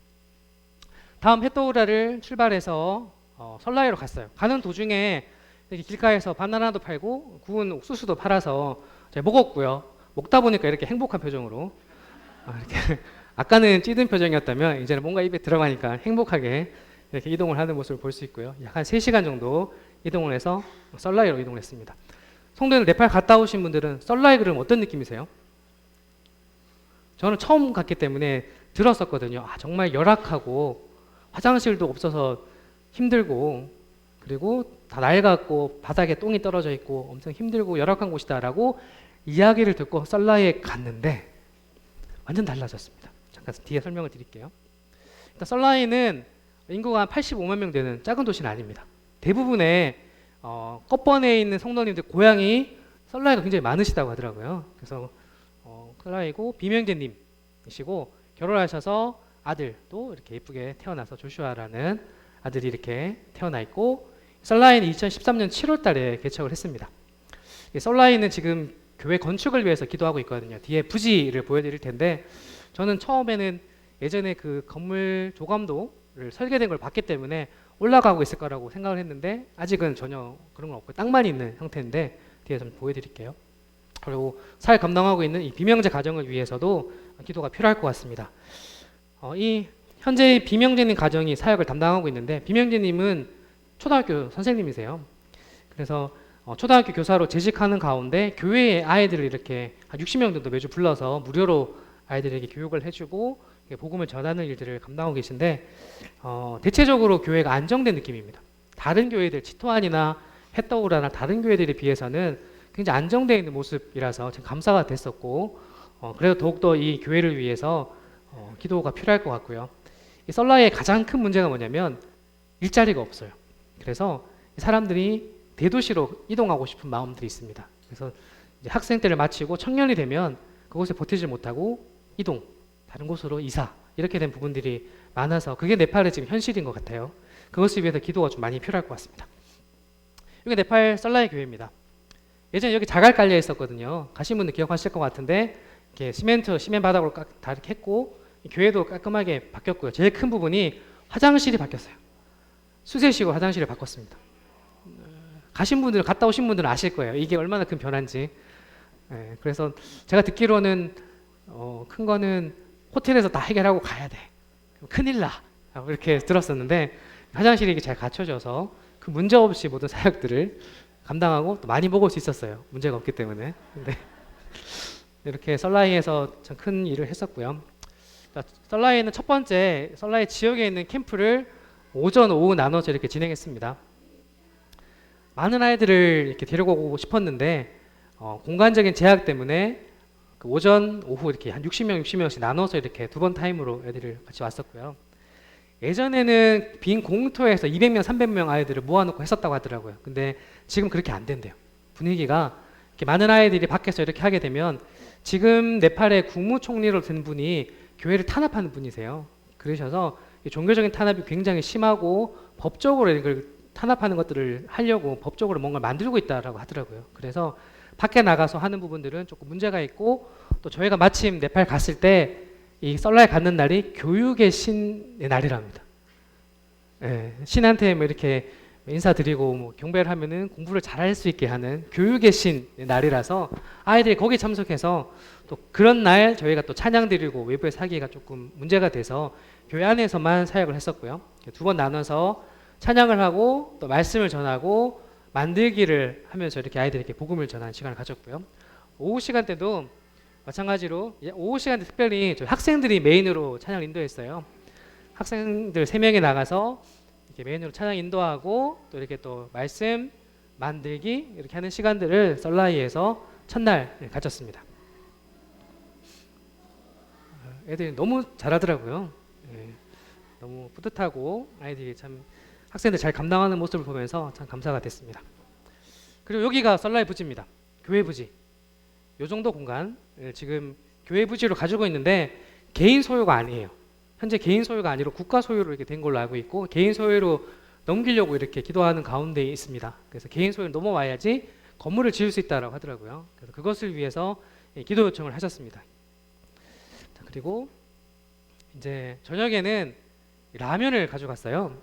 Speaker 1: 다음 햇더우라를 출발해서 설라이로 갔어요. 가는 도중에 이렇게 길가에서 바나나도 팔고 구운 옥수수도 팔아서 제가 먹었고요. 먹다 보니까 이렇게 행복한 표정으로 이렇게 아까는 찌든 표정이었다면 이제는 뭔가 입에 들어가니까 행복하게 이렇게 이동을 하는 모습을 볼 수 있고요. 약 한 3시간 정도 이동을 해서 설라이로 이동을 했습니다. 성도들 네팔 갔다 오신 분들은 설라이 그럼 어떤 느낌이세요? 저는 처음 갔기 때문에 들었었거든요. 정말 열악하고 화장실도 없어서 힘들고, 그리고 다 낡았고 바닥에 똥이 떨어져 있고 엄청 힘들고 열악한 곳이다라고 이야기를 듣고 설라이에 갔는데 완전 달라졌습니다. 잠깐 뒤에 설명을 드릴게요. 일단 설라이는 인구가 한 85만 명 되는 작은 도시는 아닙니다. 대부분의 껍번에 있는 성도님들 고향이 설라이가 굉장히 많으시다고 하더라고요. 그래서 설라이고 비명재님이시고 결혼하셔서 아들도 이렇게 예쁘게 태어나서 조슈아라는 아들이 이렇게 태어나 있고, 설라이는 2013년 7월 달에 개척을 했습니다. 설라이는 지금 교회 건축을 위해서 기도하고 있거든요. 뒤에 부지를 보여드릴 텐데, 저는 처음에는 예전에 그 건물 조감도를 설계된 걸 봤기 때문에 올라가고 있을 거라고 생각을 했는데 아직은 전혀 그런 건 없고 땅만 있는 형태인데 뒤에 좀 보여드릴게요. 그리고 사회 감당하고 있는 이 비명제 가정을 위해서도 기도가 필요할 것 같습니다. 이 현재 비명제님 가정이 사역을 담당하고 있는데, 비명제님은 초등학교 선생님이세요. 그래서 초등학교 교사로 재직하는 가운데 교회의 아이들을 이렇게 한 60명 정도 매주 불러서 무료로 아이들에게 교육을 해주고 복음을 전하는 일들을 감당하고 계신데, 대체적으로 교회가 안정된 느낌입니다. 다른 교회들, 치토안이나 햇더우라나 다른 교회들에 비해서는 굉장히 안정되어 있는 모습이라서 참 감사가 됐었고, 그래도 더욱더 이 교회를 위해서 기도가 필요할 것 같고요. 이 설라의 가장 큰 문제가 뭐냐면 일자리가 없어요. 그래서 사람들이 대도시로 이동하고 싶은 마음들이 있습니다. 그래서 이제 학생 때를 마치고 청년이 되면 그곳에 버티지 못하고 이동, 다른 곳으로 이사, 이렇게 된 부분들이 많아서 그게 네팔의 지금 현실인 것 같아요. 그것을 위해서 기도가 좀 많이 필요할 것 같습니다. 여기 네팔 설라이 교회입니다. 예전에 여기 자갈 깔려 있었거든요. 가신 분들 기억하실 것 같은데 이렇게 시멘 바닥으로 다 이렇게 했고, 교회도 깔끔하게 바뀌었고요. 제일 큰 부분이 화장실이 바뀌었어요. 수세식으로 화장실을 바꿨습니다. 가신 분들, 갔다 오신 분들은 아실 거예요. 이게 얼마나 큰 변화인지. 그래서 제가 듣기로는 큰 거는 호텔에서 다 해결하고 가야 돼. 큰일 나. 이렇게 들었었는데 화장실이 이렇게 잘 갖춰져서 그 문제 없이 모든 사역들을 감당하고 또 많이 먹을 수 있었어요. 문제가 없기 때문에. 근데 이렇게 설라이에서 참 큰 일을 했었고요. 설라이는 첫 번째 설라이 지역에 있는 캠프를 오전, 오후 나눠서 이렇게 진행했습니다. 많은 아이들을 이렇게 데려오고 싶었는데 공간적인 제약 때문에 그 오전, 오후 이렇게 한 60명씩 나눠서 이렇게 2번 타임으로 애들을 같이 왔었고요. 예전에는 빈 공터에서 200명, 300명 아이들을 모아놓고 했었다고 하더라고요. 근데 지금 그렇게 안 된대요. 분위기가 이렇게 많은 아이들이 밖에서 이렇게 하게 되면, 지금 네팔의 국무총리로 된 분이 교회를 탄압하는 분이세요. 그러셔서 종교적인 탄압이 굉장히 심하고 법적으로 이걸 탄압하는 것들을 하려고 법적으로 뭔가를 만들고 있다라고 하더라고요. 그래서 밖에 나가서 하는 부분들은 조금 문제가 있고, 또 저희가 마침 네팔 갔을 때 이 설라에 갔는 날이 교육의 신의 날이랍니다. 신한테 뭐 이렇게 인사드리고 뭐 경배를 하면은 공부를 잘할 수 있게 하는 교육의 신의 날이라서 아이들이 거기에 참석해서 또 그런 날 저희가 또 찬양 드리고 외부에서 하기가 조금 문제가 돼서 교회 안에서만 사역을 했었고요. 2번 나눠서 찬양을 하고 또 말씀을 전하고 만들기를 하면서 이렇게 아이들에게 복음을 전하는 시간을 가졌고요. 오후 시간 때도 마찬가지로 오후 시간 때 특별히 저희 학생들이 메인으로 찬양을 인도했어요. 학생들 3명이 나가서 이렇게 메인으로 찬양 인도하고 또 이렇게 또 말씀 만들기 이렇게 하는 시간들을 썰라이에서 첫날 가졌습니다. 애들이 너무 잘하더라고요. 예, 너무 뿌듯하고 아이들이 참 학생들 잘 감당하는 모습을 보면서 참 감사가 됐습니다. 그리고 여기가 썰라이 부지입니다. 교회 부지. 요 정도 공간 지금 교회 부지로 가지고 있는데 개인 소유가 아니에요. 현재 개인 소유가 아니라 국가 소유로 이렇게 된 걸로 알고 있고 개인 소유로 넘기려고 이렇게 기도하는 가운데 있습니다. 그래서 개인 소유로 넘어와야지 건물을 지을 수 있다라고 하더라고요. 그래서 그것을 위해서 기도 요청을 하셨습니다. 자, 그리고 이제 저녁에는 라면을 가져갔어요.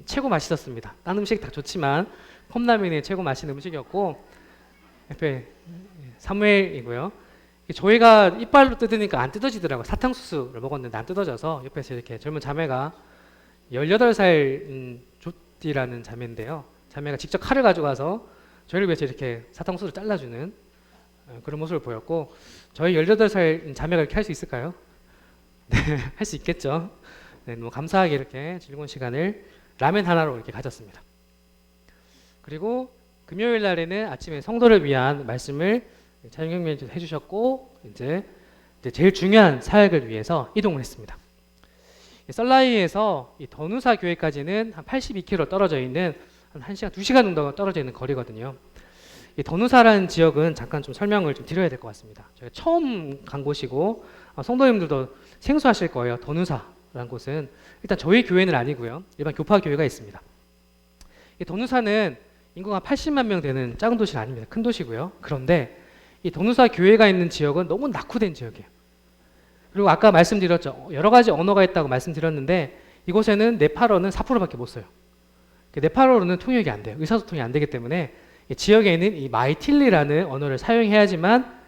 Speaker 1: 최고 맛있었습니다. 딴 음식 다 좋지만 컵라면이 최고 맛있는 음식이었고 옆에 사무엘이고요. 저희가 이빨로 뜯으니까 안 뜯어지더라고요. 사탕수수를 먹었는데 안 뜯어져서 옆에서 이렇게 젊은 자매가 18살 조띠라는 자매인데요. 자매가 직접 칼을 가져가서 저희를 위해서 이렇게 사탕수수를 잘라주는 그런 모습을 보였고 저희 18살 자매가 이렇게 할 수 있을까요? 네, 할 수 있겠죠. 네, 너무 감사하게 이렇게 즐거운 시간을 라면 하나로 이렇게 가졌습니다. 그리고 금요일 날에는 아침에 성도를 위한 말씀을 찬양경매도 해주셨고 이제 제일 중요한 사역을 위해서 이동을 했습니다. 썰라이에서 이 더누사 교회까지는 한 82km 떨어져 있는 한 1시간, 2시간 정도 떨어져 있는 거리거든요. 이 더누사라는 지역은 잠깐 좀 설명을 좀 드려야 될 것 같습니다. 저희가 처음 간 곳이고 성도님들도 생소하실 거예요. 더누사라는 곳은 일단 저희 교회는 아니고요. 일반 교파 교회가 있습니다. 이 더누사는 인구가 80만 명 되는 작은 도시는 아닙니다. 큰 도시고요. 그런데 이 더누사 교회가 있는 지역은 너무 낙후된 지역이에요. 그리고 아까 말씀드렸죠. 여러 가지 언어가 있다고 말씀드렸는데 이곳에는 네팔어는 4%밖에 못 써요. 네팔어로는 통역이 안 돼요. 의사소통이 안 되기 때문에 이 지역에 있는 이 마이틸리라는 언어를 사용해야지만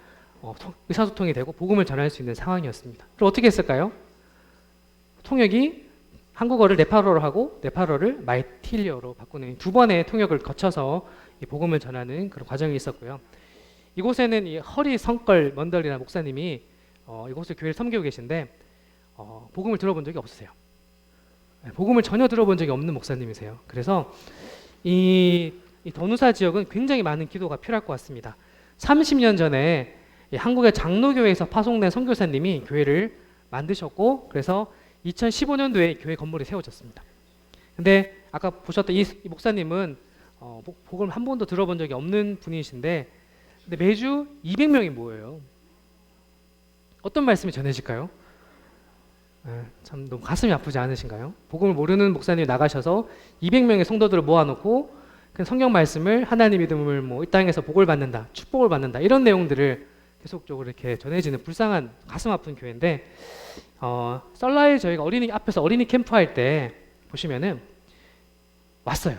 Speaker 1: 의사소통이 되고 복음을 전할 수 있는 상황이었습니다. 그럼 어떻게 했을까요? 통역이 한국어를 네팔어로 하고 네팔어를 마이틸리어로 바꾸는 두 번의 통역을 거쳐서 이 복음을 전하는 그런 과정이 있었고요. 이곳에는 이 허리 성걸 먼덜이라는 목사님이 이곳을 교회를 섬기고 계신데 복음을 들어본 적이 없으세요. 복음을 전혀 들어본 적이 없는 목사님이세요. 그래서 이 더누사 지역은 굉장히 많은 기도가 필요할 것 같습니다. 30년 전에 한국의 장로교회에서 파송된 선교사님이 교회를 만드셨고 그래서 2015년도에 교회 건물이 세워졌습니다. 근데 아까 보셨던 이 목사님은 복음을 한 번도 들어본 적이 없는 분이신데 근데 매주 200명이 모여요. 어떤 말씀이 전해질까요? 참 너무 가슴이 아프지 않으신가요? 복음을 모르는 목사님이 나가셔서 200명의 성도들을 모아놓고 그 성경 말씀을 하나님 믿음을 이 땅에서 복을 받는다, 축복을 받는다 이런 내용들을 계속적으로 이렇게 전해지는 불쌍한 가슴 아픈 교회인데 썰라에 저희가 어린이 앞에서 어린이 캠프 할 때 보시면은 왔어요.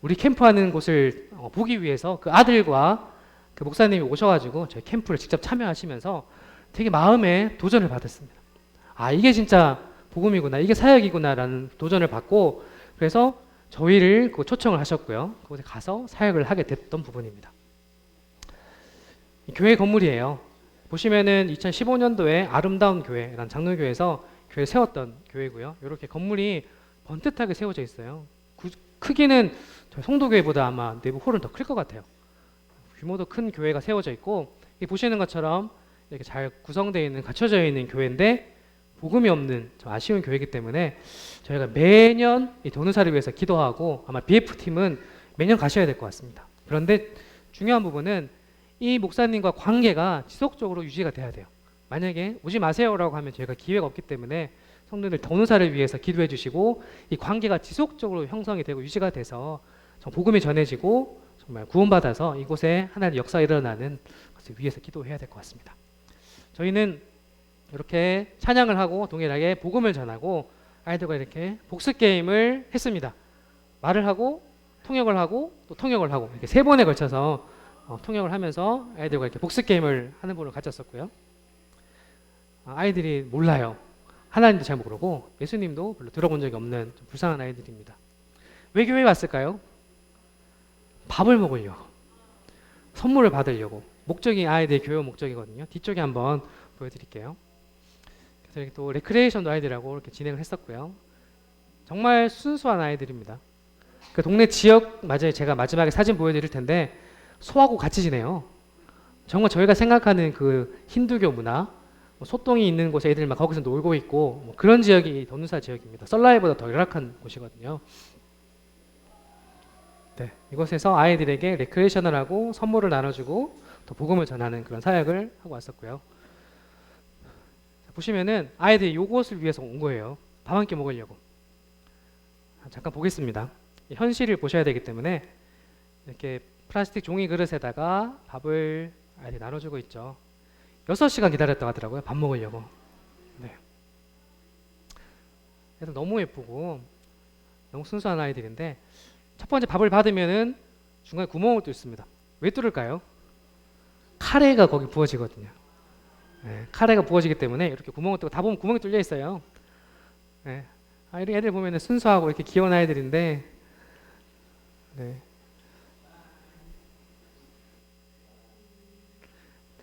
Speaker 1: 우리 캠프하는 곳을 보기 위해서 그 아들과 그 목사님이 오셔가지고 저희 캠프를 직접 참여하시면서 되게 마음에 도전을 받았습니다. 아 이게 진짜 복음이구나, 이게 사역이구나라는 도전을 받고 그래서 저희를 초청을 하셨고요. 그곳에 가서 사역을 하게 됐던 부분입니다. 교회 건물이에요. 보시면은 2015년도에 아름다운 교회라는 장로교회에서 교회를 세웠던 교회고요. 이렇게 건물이 번듯하게 세워져 있어요. 크기는 송도교회보다 아마 내부 홀은 더 클 것 같아요. 규모도 큰 교회가 세워져 있고 보시는 것처럼 이렇게 잘 구성되어 있는 갖춰져 있는 교회인데 복음이 없는 좀 아쉬운 교회이기 때문에 저희가 매년 이 도누사를 위해서 기도하고 아마 BF팀은 매년 가셔야 될 것 같습니다. 그런데 중요한 부분은 이 목사님과 관계가 지속적으로 유지가 돼야 돼요. 만약에 오지 마세요라고 하면 저희가 기회가 없기 때문에 성도들 도누사를 위해서 기도해 주시고 이 관계가 지속적으로 형성이 되고 유지가 돼서 복음이 전해지고 정말 구원받아서 이곳에 하나님의 역사가 일어나는 것을 위해서 기도해야 될 것 같습니다. 저희는 이렇게 찬양을 하고 동일하게 복음을 전하고 아이들과 이렇게 복습 게임을 했습니다. 말을 하고 통역을 하고 또 통역을 하고 이렇게 3번에 걸쳐서 통역을 하면서 아이들과 이렇게 복습 게임을 하는 분을 가졌었고요. 아이들이 몰라요. 하나님도 잘 모르고 예수님도 별로 들어본 적이 없는 좀 불쌍한 아이들입니다. 왜 교회에 왔을까요? 밥을 먹으려고, 선물을 받으려고. 목적이 아이들의 교육 목적이거든요. 뒤쪽에 한번 보여드릴게요. 그래서 이렇게 또 레크레이션 아이들하고 이렇게 진행을 했었고요. 정말 순수한 아이들입니다. 그 동네 지역, 맞아요. 제가 마지막에 사진 보여드릴 텐데 소하고 같이 지내요. 정말 저희가 생각하는 그 힌두교 문화, 뭐 소똥이 있는 곳에 애들 막 거기서 놀고 있고 뭐 그런 지역이 도누사 지역입니다. 썰라이보다 더 열악한 곳이거든요. 네, 이곳에서 아이들에게 레크레이션을 하고 선물을 나눠주고 또 복음을 전하는 그런 사역을 하고 왔었고요. 자, 보시면은 아이들이 이곳을 위해서 온 거예요. 밥 한 끼 먹으려고. 잠깐 보겠습니다. 현실을 보셔야 되기 때문에 이렇게 플라스틱 종이 그릇에다가 밥을 아이들이 나눠주고 있죠. 6시간 기다렸다고 하더라고요. 밥 먹으려고. 네. 그래서 너무 예쁘고 너무 순수한 아이들인데 첫 번째 밥을 받으면은 중간에 구멍을 뚫습니다. 왜 뚫을까요? 카레가 거기 부어지거든요. 네, 카레가 부어지기 때문에 이렇게 구멍을 뚫고 다 보면 구멍이 뚫려 있어요. 네. 이런 애들 보면은 순수하고 이렇게 귀여운 아이들인데, 네.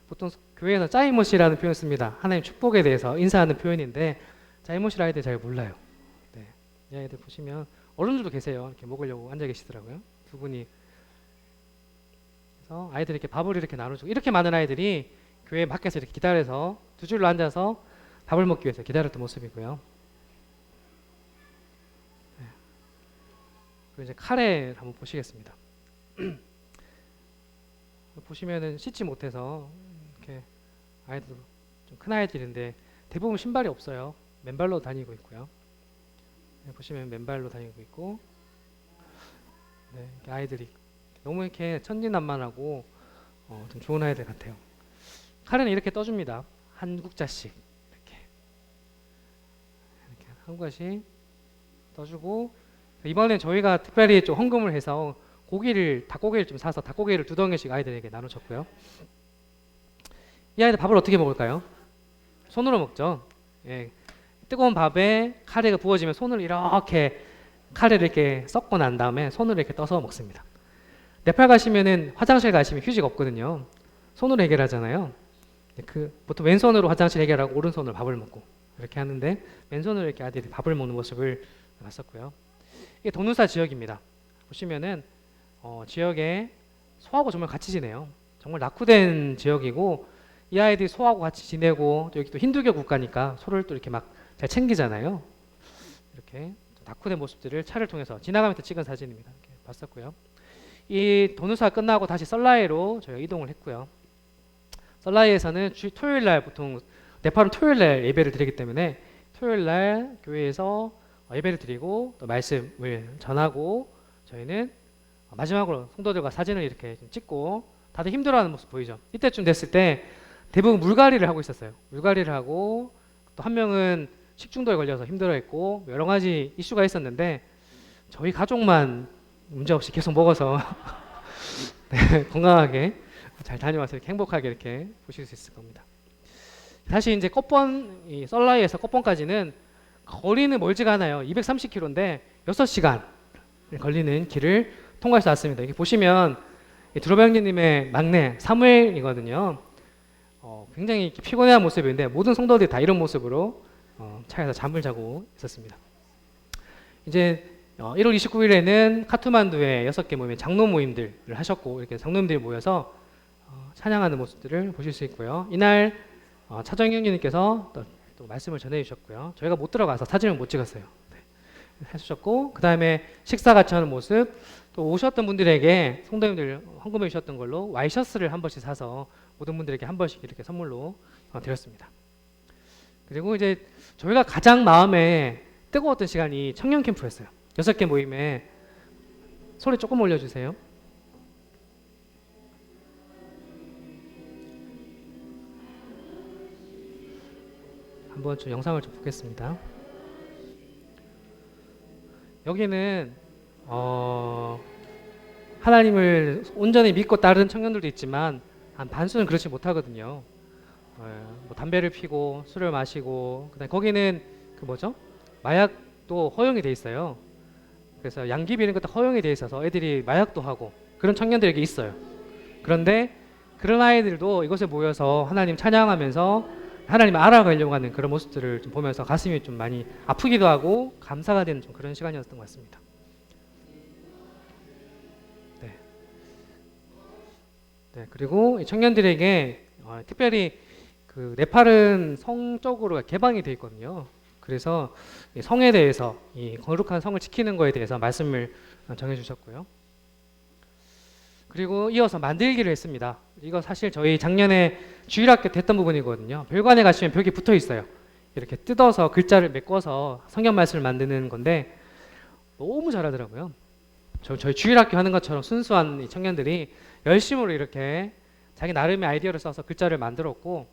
Speaker 1: 보통 교회에서 짜이못이라는 표현을 씁니다. 하나님 축복에 대해서 인사하는 표현인데 짜이못이라 아이들 잘 몰라요. 네. 이 아이들 보시면 어른들도 계세요. 이렇게 먹으려고 앉아 계시더라고요. 두 분이. 그래서 아이들이 이렇게 밥을 이렇게 나눠주고 이렇게 많은 아이들이 교회 밖에서 이렇게 기다려서 두 줄로 앉아서 밥을 먹기 위해서 기다렸던 모습이고요. 네. 그리고 이제 카레를 한번 보시겠습니다. 보시면은 씻지 못해서 이렇게 아이들 좀 큰 아이들인데 대부분 신발이 없어요. 맨발로 다니고 있고요. 네, 보시면 맨발로 다니고 있고, 네, 이렇게 아이들이 너무 이렇게 천진난만하고 좀 좋은 아이들 같아요. 카레는 이렇게 떠줍니다. 한 국자씩 이렇게 한 국자씩 떠주고 이번엔 저희가 특별히 좀 헌금을 해서 닭고기를 좀 사서 닭고기를 2덩이씩 아이들에게 나눠줬고요. 이 아이들 밥을 어떻게 먹을까요? 손으로 먹죠. 예. 뜨거운 밥에 카레가 부어지면 손을 이렇게 카레를 이렇게 섞고 난 다음에 손으로 이렇게 떠서 먹습니다. 네팔 가시면은 화장실 가시면 휴지가 없거든요. 손으로 해결하잖아요. 보통 왼손으로 화장실 해결하고 오른손으로 밥을 먹고 이렇게 하는데 왼손으로 이렇게 아이들이 밥을 먹는 모습을 봤었고요. 이게 도누사 지역입니다. 보시면은 지역에 소하고 정말 같이 지내요. 정말 낙후된 지역이고 이 아이들이 소하고 같이 지내고 또 여기 또 힌두교 국가니까 소를 또 이렇게 막 잘 챙기잖아요. 이렇게 낙후된 모습들을 차를 통해서 지나가면서 찍은 사진입니다. 이렇게 봤었고요. 이 도누사 끝나고 다시 썰라이로 저희가 이동을 했고요. 썰라이에서는 토요일 날 보통 네팔은 토요일 날 예배를 드리기 때문에 토요일 날 교회에서 예배를 드리고 또 말씀을 전하고 저희는 마지막으로 성도들과 사진을 이렇게 좀 찍고 다들 힘들어하는 모습 보이죠. 이때쯤 됐을 때 대부분 물갈이를 하고 있었어요. 물갈이를 하고 또 한 명은 식중독에 걸려서 힘들어했고 여러 가지 이슈가 있었는데 저희 가족만 문제없이 계속 먹어서 네, 건강하게 잘 다녀와서 이렇게 행복하게 이렇게 보실 수 있을 겁니다. 사실 이제 이 썰라이에서 꺼번까지는 거리는 멀지가 않아요. 230km인데 6시간 걸리는 길을 통과해서 왔습니다. 이렇게 보시면 드로베 형제님의 막내 사무엘이거든요. 굉장히 이렇게 피곤해한 모습인데 모든 성도들이 다 이런 모습으로 차에서 잠을 자고 있었습니다. 이제 1월 29일에는 카트만두에 6개 모임의 장로 모임들을 하셨고 이렇게 장로님들이 모여서 찬양하는 모습들을 보실 수 있고요. 이날 차정 형님께서 또 말씀을 전해주셨고요. 저희가 못 들어가서 사진을 못 찍었어요. 네, 해주셨고 그 다음에 식사 같이 하는 모습 또 오셨던 분들에게 성도님들 헌금해 주셨던 걸로 와이셔츠를 한 번씩 사서 모든 분들에게 한 번씩 이렇게 선물로 드렸습니다. 그리고 이제 저희가 가장 마음에 뜨거웠던 시간이 청년 캠프였어요. 6개 모임에 소리 조금 올려주세요. 한번 좀 영상을 좀 보겠습니다. 여기는 하나님을 온전히 믿고 따르는 청년들도 있지만 한 반수는 그렇지 못하거든요. 뭐 담배를 피고 술을 마시고 그다음에 거기는 마약도 허용이 돼 있어요. 그래서 양귀 비는 것도 허용이 돼 있어서 애들이 마약도 하고 그런 청년들에게 있어요. 그런데 그런 아이들도 이곳에 모여서 하나님 찬양하면서 하나님을 알아가려고 하는 그런 모습들을 좀 보면서 가슴이 좀 많이 아프기도 하고 감사가 되는 좀 그런 시간이었던 것 같습니다. 네. 네, 그리고 이 청년들에게 특별히 그 네팔은 성적으로 개방이 되어 있거든요. 그래서 이 성에 대해서 이 거룩한 성을 지키는 거에 대해서 말씀을 정해주셨고요. 그리고 이어서 만들기를 했습니다. 이거 사실 저희 작년에 주일학교 때 했던 부분이거든요. 별관에 가시면 벽에 붙어 있어요. 이렇게 뜯어서 글자를 메꿔서 성경 말씀을 만드는 건데 너무 잘하더라고요. 저희 주일학교 하는 것처럼 순수한 이 청년들이 열심으로 이렇게 자기 나름의 아이디어를 써서 글자를 만들었고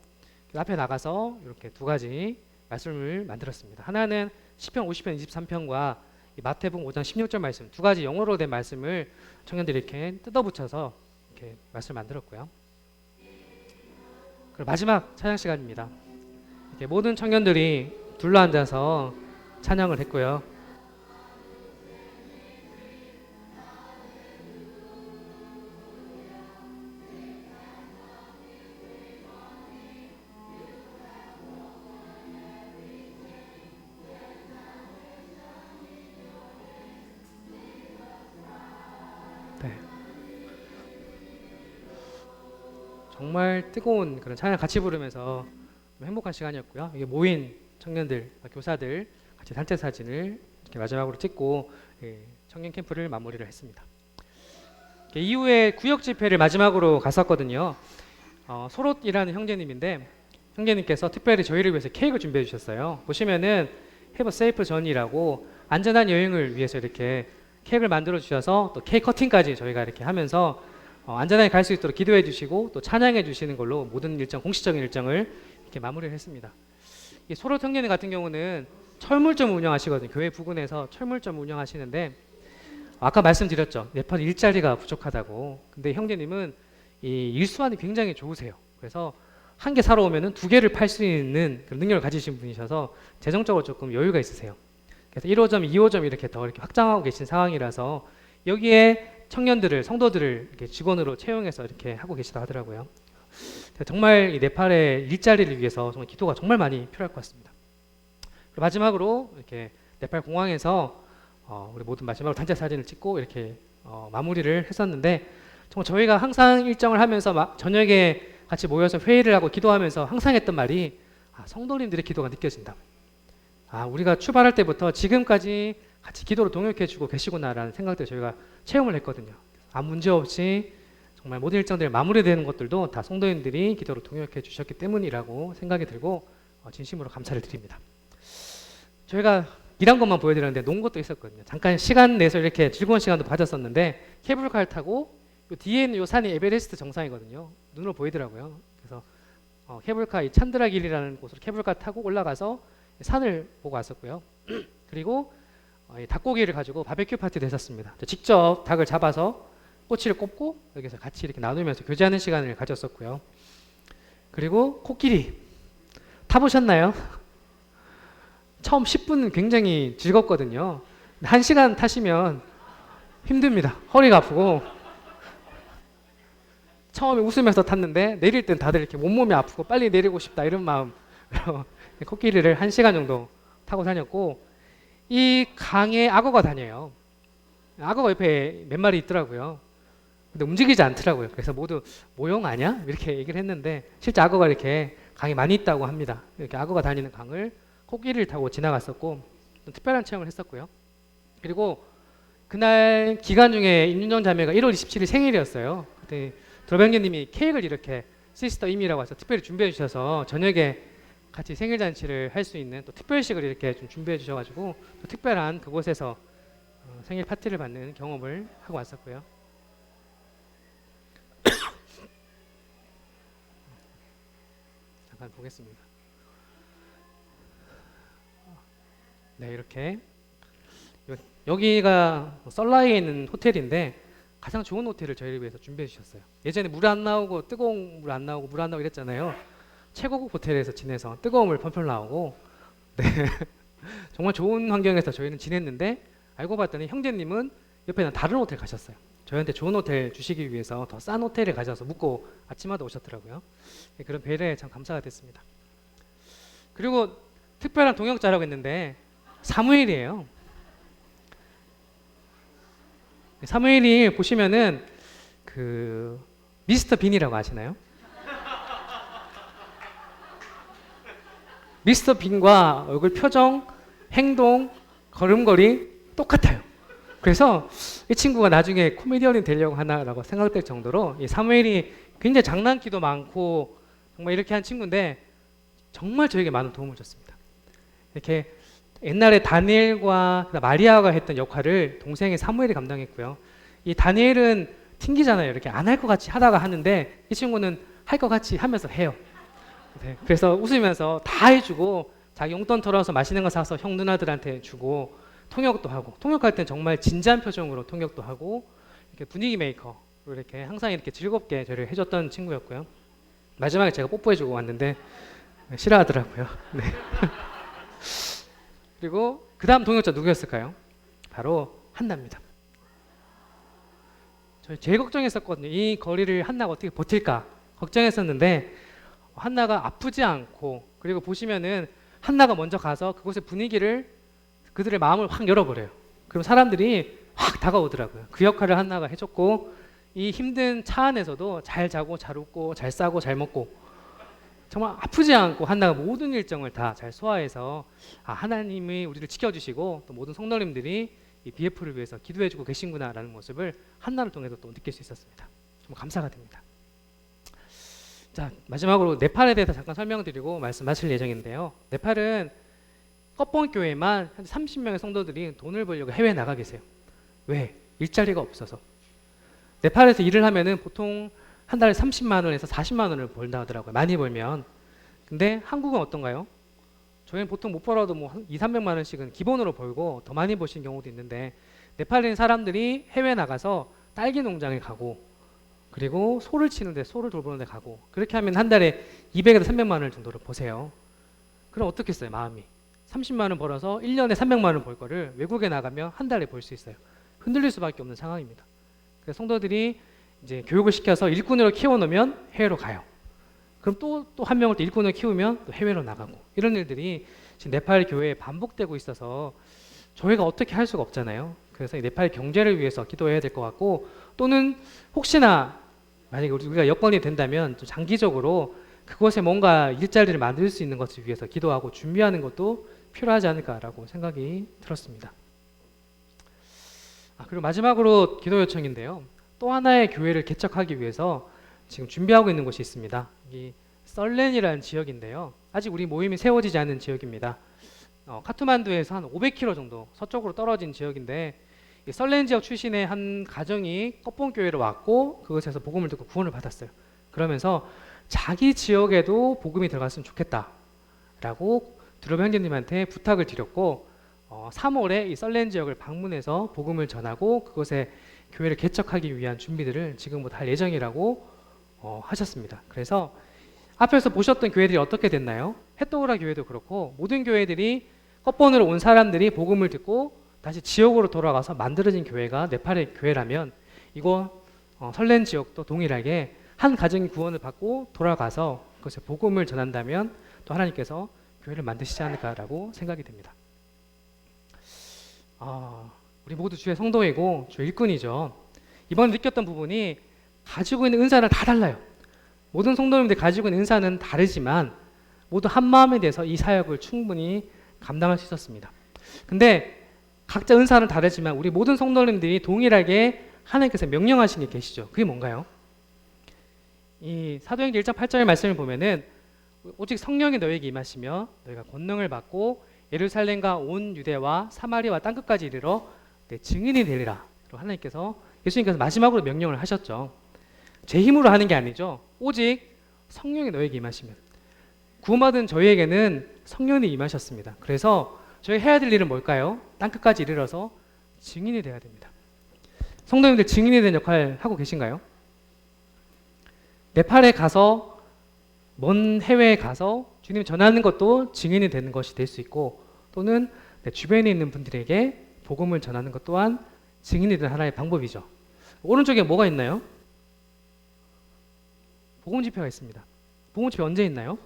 Speaker 1: 앞에 나가서 이렇게 두 가지 말씀을 만들었습니다. 하나는 시편 50편 23편과 마태복음 5장 16절 말씀 두 가지 영어로 된 말씀을 청년들이 이렇게 뜯어붙여서 이렇게 말씀을 만들었고요. 그리고 마지막 찬양 시간입니다. 이렇게 모든 청년들이 둘러 앉아서 찬양을 했고요. 네. 정말 뜨거운 그런 찬양 같이 부르면서 행복한 시간이었고요. 이게 모인 청년들, 교사들 같이 단체 사진을 이렇게 마지막으로 찍고 청년 캠프를 마무리를 했습니다. 이후에 구역 집회를 마지막으로 갔었거든요. 소롯이라는 형제님인데 형제님께서 특별히 저희를 위해서 케이크를 준비해 주셨어요. 보시면은 Have a safe journey라고 안전한 여행을 위해서 이렇게 케이크를 만들어 주셔서 또 케이크 커팅까지 저희가 이렇게 하면서 안전하게 갈 수 있도록 기도해 주시고 또 찬양해 주시는 걸로 모든 일정, 공식적인 일정을 이렇게 마무리를 했습니다. 이 소롯 형제님 같은 경우는 철물점 운영하시거든요. 교회 부근에서 철물점 운영하시는데 아까 말씀드렸죠. 네팔 일자리가 부족하다고. 근데 형제님은 이 일수완이 굉장히 좋으세요. 그래서 한 개 사러 오면은 두 개를 팔 수 있는 그런 능력을 가지신 분이셔서 재정적으로 조금 여유가 있으세요. 그래서 1호점, 2호점 이렇게 더 이렇게 확장하고 계신 상황이라서 여기에 청년들을, 성도들을 이렇게 직원으로 채용해서 이렇게 하고 계시다 하더라고요. 정말 이 네팔의 일자리를 위해서 정말 기도가 정말 많이 필요할 것 같습니다. 그리고 마지막으로 이렇게 네팔 공항에서 우리 모두 마지막으로 단체 사진을 찍고 이렇게 마무리를 했었는데 정말 저희가 항상 일정을 하면서 저녁에 같이 모여서 회의를 하고 기도하면서 항상 했던 말이 성도님들의 기도가 느껴진다. 우리가 출발할 때부터 지금까지 같이 기도로 동역해주고 계시구나라는 생각들 저희가 체험을 했거든요. 아무 문제 없이 정말 모든 일정들이 마무리되는 것들도 다 성도님들이 기도로 동역해 주셨기 때문이라고 생각이 들고 진심으로 감사를 드립니다. 저희가 일한 것만 보여드렸는데 논 것도 있었거든요. 잠깐 시간 내서 이렇게 즐거운 시간도 가졌었는데 케이블카를 타고 요 뒤에 있는 요 산이 에베레스트 정상이거든요. 눈으로 보이더라고요. 그래서 케이블카 이 찬드라길이라는 곳으로 케이블카 타고 올라가서 산을 보고 왔었고요. 그리고 닭고기를 가지고 바베큐 파티도 했었습니다. 직접 닭을 잡아서 꼬치를 꼽고 여기서 같이 이렇게 나누면서 교제하는 시간을 가졌었고요. 그리고 코끼리 타보셨나요? 처음 10분은 굉장히 즐겁거든요. 1시간 타시면 힘듭니다. 허리가 아프고 처음에 웃으면서 탔는데 내릴 땐 다들 이렇게 온몸이 아프고 빨리 내리고 싶다 이런 마음 코끼리를 1시간 정도 타고 다녔고 이 강에 악어가 다녀요. 악어가 옆에 몇 마리 있더라고요. 근데 움직이지 않더라고요. 그래서 모두 모형 아니야? 이렇게 얘기를 했는데 실제 악어가 이렇게 강에 많이 있다고 합니다. 이렇게 악어가 다니는 강을 코끼리를 타고 지나갔었고 특별한 체험을 했었고요. 그리고 그날 기간 중에 임윤정 자매가 1월 27일 생일이었어요. 그때 드로병님이 케이크를 이렇게 시스터 임이라고 해서 특별히 준비해 주셔서 저녁에 같이 생일 잔치를 할 수 있는 또 특별식을 이렇게 좀 준비해 주셔가지고 또 특별한 그곳에서 생일 파티를 받는 경험을 하고 왔었고요. 잠깐 보겠습니다. 네, 이렇게 여기가 썰라이에 있는 호텔인데 가장 좋은 호텔을 저희를 위해서 준비해 주셨어요. 예전에 물 안 나오고 뜨거운 물 안 나오고 물 안 나오고 이랬잖아요. 최고급 호텔에서 지내서 뜨거운 물 펄펄 나오고 네. 정말 좋은 환경에서 저희는 지냈는데 알고 봤더니 형제님은 옆에는 다른 호텔 가셨어요. 저희한테 좋은 호텔 주시기 위해서 더 싼 호텔에 가셔서 묵고 아침마다 오셨더라고요. 그런 배려에 참 감사가 됐습니다. 그리고 특별한 동역자라고 했는데 사무엘이에요. 사무엘이 보시면은 그 미스터 빈이라고 아시나요? 미스터 빈과 얼굴 표정, 행동, 걸음걸이 똑같아요. 그래서 이 친구가 나중에 코미디언이 되려고 하나라고 생각될 정도로 이 사무엘이 굉장히 장난기도 많고 정말 이렇게 한 친구인데 정말 저에게 많은 도움을 줬습니다. 이렇게 옛날에 다니엘과 마리아가 했던 역할을 동생의 사무엘이 감당했고요. 이 다니엘은 튕기잖아요. 이렇게 안 할 것 같이 하다가 하는데 이 친구는 할 것 같이 하면서 해요. 네, 그래서 웃으면서 다 해주고 자기 용돈 털어서 맛있는 거 사서 형 누나들한테 주고 통역도 하고 통역할 땐 정말 진지한 표정으로 통역도 하고 이렇게 분위기 메이커로 이렇게 항상 이렇게 즐겁게 저를 해줬던 친구였고요. 마지막에 제가 뽀뽀해주고 왔는데 싫어하더라고요. 네. 그리고 그 다음 동역자 누구였을까요? 바로 한나입니다. 저희 제일 걱정했었거든요. 이 거리를 한나가 어떻게 버틸까 걱정했었는데 한나가 아프지 않고 그리고 보시면은 한나가 먼저 가서 그곳의 분위기를 그들의 마음을 확 열어버려요. 그럼 사람들이 확 다가오더라고요. 그 역할을 한나가 해줬고 이 힘든 차 안에서도 잘 자고 잘 웃고 잘 싸고 잘 먹고 정말 아프지 않고 한나가 모든 일정을 다 잘 소화해서 하나님이 우리를 지켜주시고 또 모든 성도님들이 이 BF를 위해서 기도해주고 계신구나라는 모습을 한나를 통해서 또 느낄 수 있었습니다. 정말 감사가 됩니다. 자, 마지막으로 네팔에 대해서 잠깐 설명드리고 말씀 마칠 예정인데요. 네팔은 껍봉교회만 한 30명의 성도들이 돈을 벌려고 해외에 나가 계세요. 왜? 일자리가 없어서. 네팔에서 일을 하면은 보통 한 달에 30만 원에서 40만 원을 벌다 하더라고요. 많이 벌면. 근데 한국은 어떤가요? 저희는 보통 못 벌어도 뭐 2, 300만 원씩은 기본으로 벌고 더 많이 버시는 경우도 있는데 네팔에 있는 사람들이 해외 나가서 딸기 농장에 가고 그리고 소를 치는데 소를 돌보는 데 가고 그렇게 하면 한 달에 200에서 300만 원 정도를 버세요. 그럼 어떻겠어요? 마음이. 30만 원 벌어서 1년에 300만 원 벌 거를 외국에 나가면 한 달에 벌 수 있어요. 흔들릴 수밖에 없는 상황입니다. 그래서 성도들이 이제 교육을 시켜서 일꾼으로 키워놓으면 해외로 가요. 그럼 또 한 명을 또 일꾼으로 키우면 또 해외로 나가고 이런 일들이 지금 네팔 교회에 반복되고 있어서 저희가 어떻게 할 수가 없잖아요. 그래서 이 네팔 경제를 위해서 기도해야 될 것 같고 또는 혹시나 만약에 우리가 여건이 된다면 좀 장기적으로 그곳에 뭔가 일자리를 만들 수 있는 것을 위해서 기도하고 준비하는 것도 필요하지 않을까라고 생각이 들었습니다. 그리고 마지막으로 기도 요청인데요. 또 하나의 교회를 개척하기 위해서 지금 준비하고 있는 곳이 있습니다. 이 썰렌이라는 지역인데요. 아직 우리 모임이 세워지지 않은 지역입니다. 카트만두에서 한 500km 정도 서쪽으로 떨어진 지역인데 이 썰렌 지역 출신의 한 가정이 껍봉교회로 왔고 그곳에서 복음을 듣고 구원을 받았어요. 그러면서 자기 지역에도 복음이 들어갔으면 좋겠다라고 드럼 형제님한테 부탁을 드렸고 3월에 이 썰렌 지역을 방문해서 복음을 전하고 그곳에 교회를 개척하기 위한 준비들을 지금부터 할 예정이라고 하셨습니다. 그래서 앞에서 보셨던 교회들이 어떻게 됐나요? 햇도우라 교회도 그렇고 모든 교회들이 껍본으로 온 사람들이 복음을 듣고 다시 지역으로 돌아가서 만들어진 교회가 네팔의 교회라면 이곳 설렌 지역도 동일하게 한 가정이 구원을 받고 돌아가서 그것에 복음을 전한다면 또 하나님께서 교회를 만드시지 않을까라고 생각이 됩니다. 우리 모두 주의 성도이고 주의 일꾼이죠. 이번에 느꼈던 부분이 가지고 있는 은사는 다 달라요. 모든 성도님들이 가지고 있는 은사는 다르지만 모두 한 마음에 대해서 이 사역을 충분히 감당할 수 있었습니다. 근데 각자 은사는 다르지만 우리 모든 성도님들이 동일하게 하나님께서 명령하신 게 계시죠. 그게 뭔가요? 이 사도행전 1장 8절의 말씀을 보면은 오직 성령이 너에게 임하시며 너희가 권능을 받고 예루살렘과 온 유대와 사마리아와 땅끝까지 이르러 내 증인이 되리라. 하나님께서 예수님께서 마지막으로 명령을 하셨죠. 제 힘으로 하는 게 아니죠. 오직 성령이 너에게 임하시면 구원받은 저희에게는 성령이 임하셨습니다. 그래서 저희 해야 될 일은 뭘까요? 땅끝까지 이르러서 증인이 되어야 됩니다. 성도님들 증인이 된 역할 하고 계신가요? 네팔에 가서 먼 해외에 가서 주님 전하는 것도 증인이 되는 것이 될 수 있고 또는 내 주변에 있는 분들에게 복음을 전하는 것 또한 증인이 되는 하나의 방법이죠. 오른쪽에 뭐가 있나요? 복음 집회가 있습니다. 복음 집회 언제 있나요?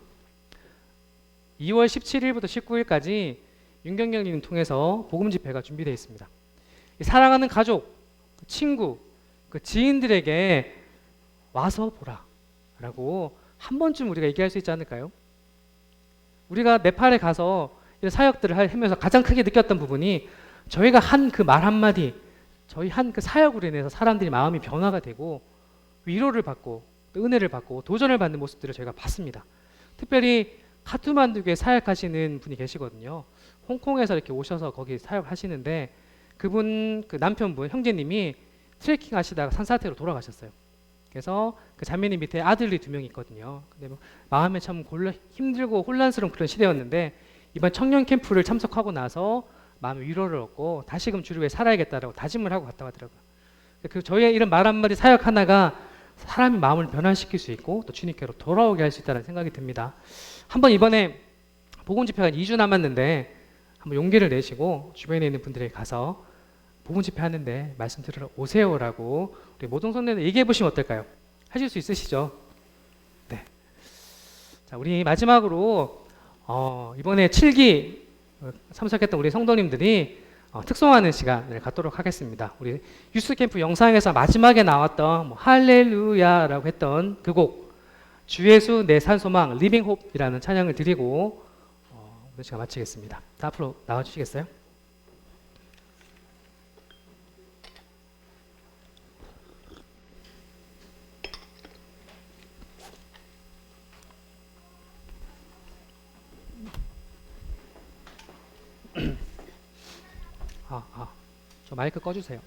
Speaker 1: 2월 17일부터 19일까지 윤경경님 통해서 복음 집회가 준비되어 있습니다. 사랑하는 가족, 친구, 그 지인들에게 와서 보라 라고 한 번쯤 우리가 얘기할 수 있지 않을까요? 우리가 네팔에 가서 이런 사역들을 하면서 가장 크게 느꼈던 부분이 저희가 한 그 말 한마디, 저희 한 그 사역으로 인해서 사람들이 마음이 변화가 되고 위로를 받고 또 은혜를 받고 도전을 받는 모습들을 저희가 봤습니다. 특별히 카트만두에 사역하시는 분이 계시거든요. 홍콩에서 이렇게 오셔서 거기 사역하시는데 그분 그 남편분 형제님이 트레킹 하시다가 산사태로 돌아가셨어요. 그래서 그 자매님 밑에 아들이 2명이 있거든요. 근데 뭐 마음에 참 힘들고 혼란스러운 그런 시대였는데 이번 청년 캠프를 참석하고 나서 마음의 위로를 얻고 다시금 주를 위해 살아야겠다라고 다짐을 하고 갔다 가더라고요. 그 저희의 이런 말 한마디 사역 하나가 사람의 마음을 변화시킬 수 있고 또 주님께로 돌아오게 할 수 있다는 생각이 듭니다. 한번 이번에 복음 집회가 2주 남았는데 한번 용기를 내시고 주변에 있는 분들에게 가서 복음 집회 하는데 말씀 들으러 오세요라고 우리 모든 성도들 얘기해 보시면 어떨까요? 하실 수 있으시죠? 네. 자, 우리 마지막으로 이번에 7기 참석했던 우리 성도님들이 특송하는 시간을 갖도록 하겠습니다. 우리 유스 캠프 영상에서 마지막에 나왔던 뭐 할렐루야라고 했던 그 곡 주 예수 내 산소망 리빙 홉이라는 찬양을 드리고 오늘 시간 마치겠습니다. 다 앞으로 나와 주시겠어요? 저 마이크 꺼주세요.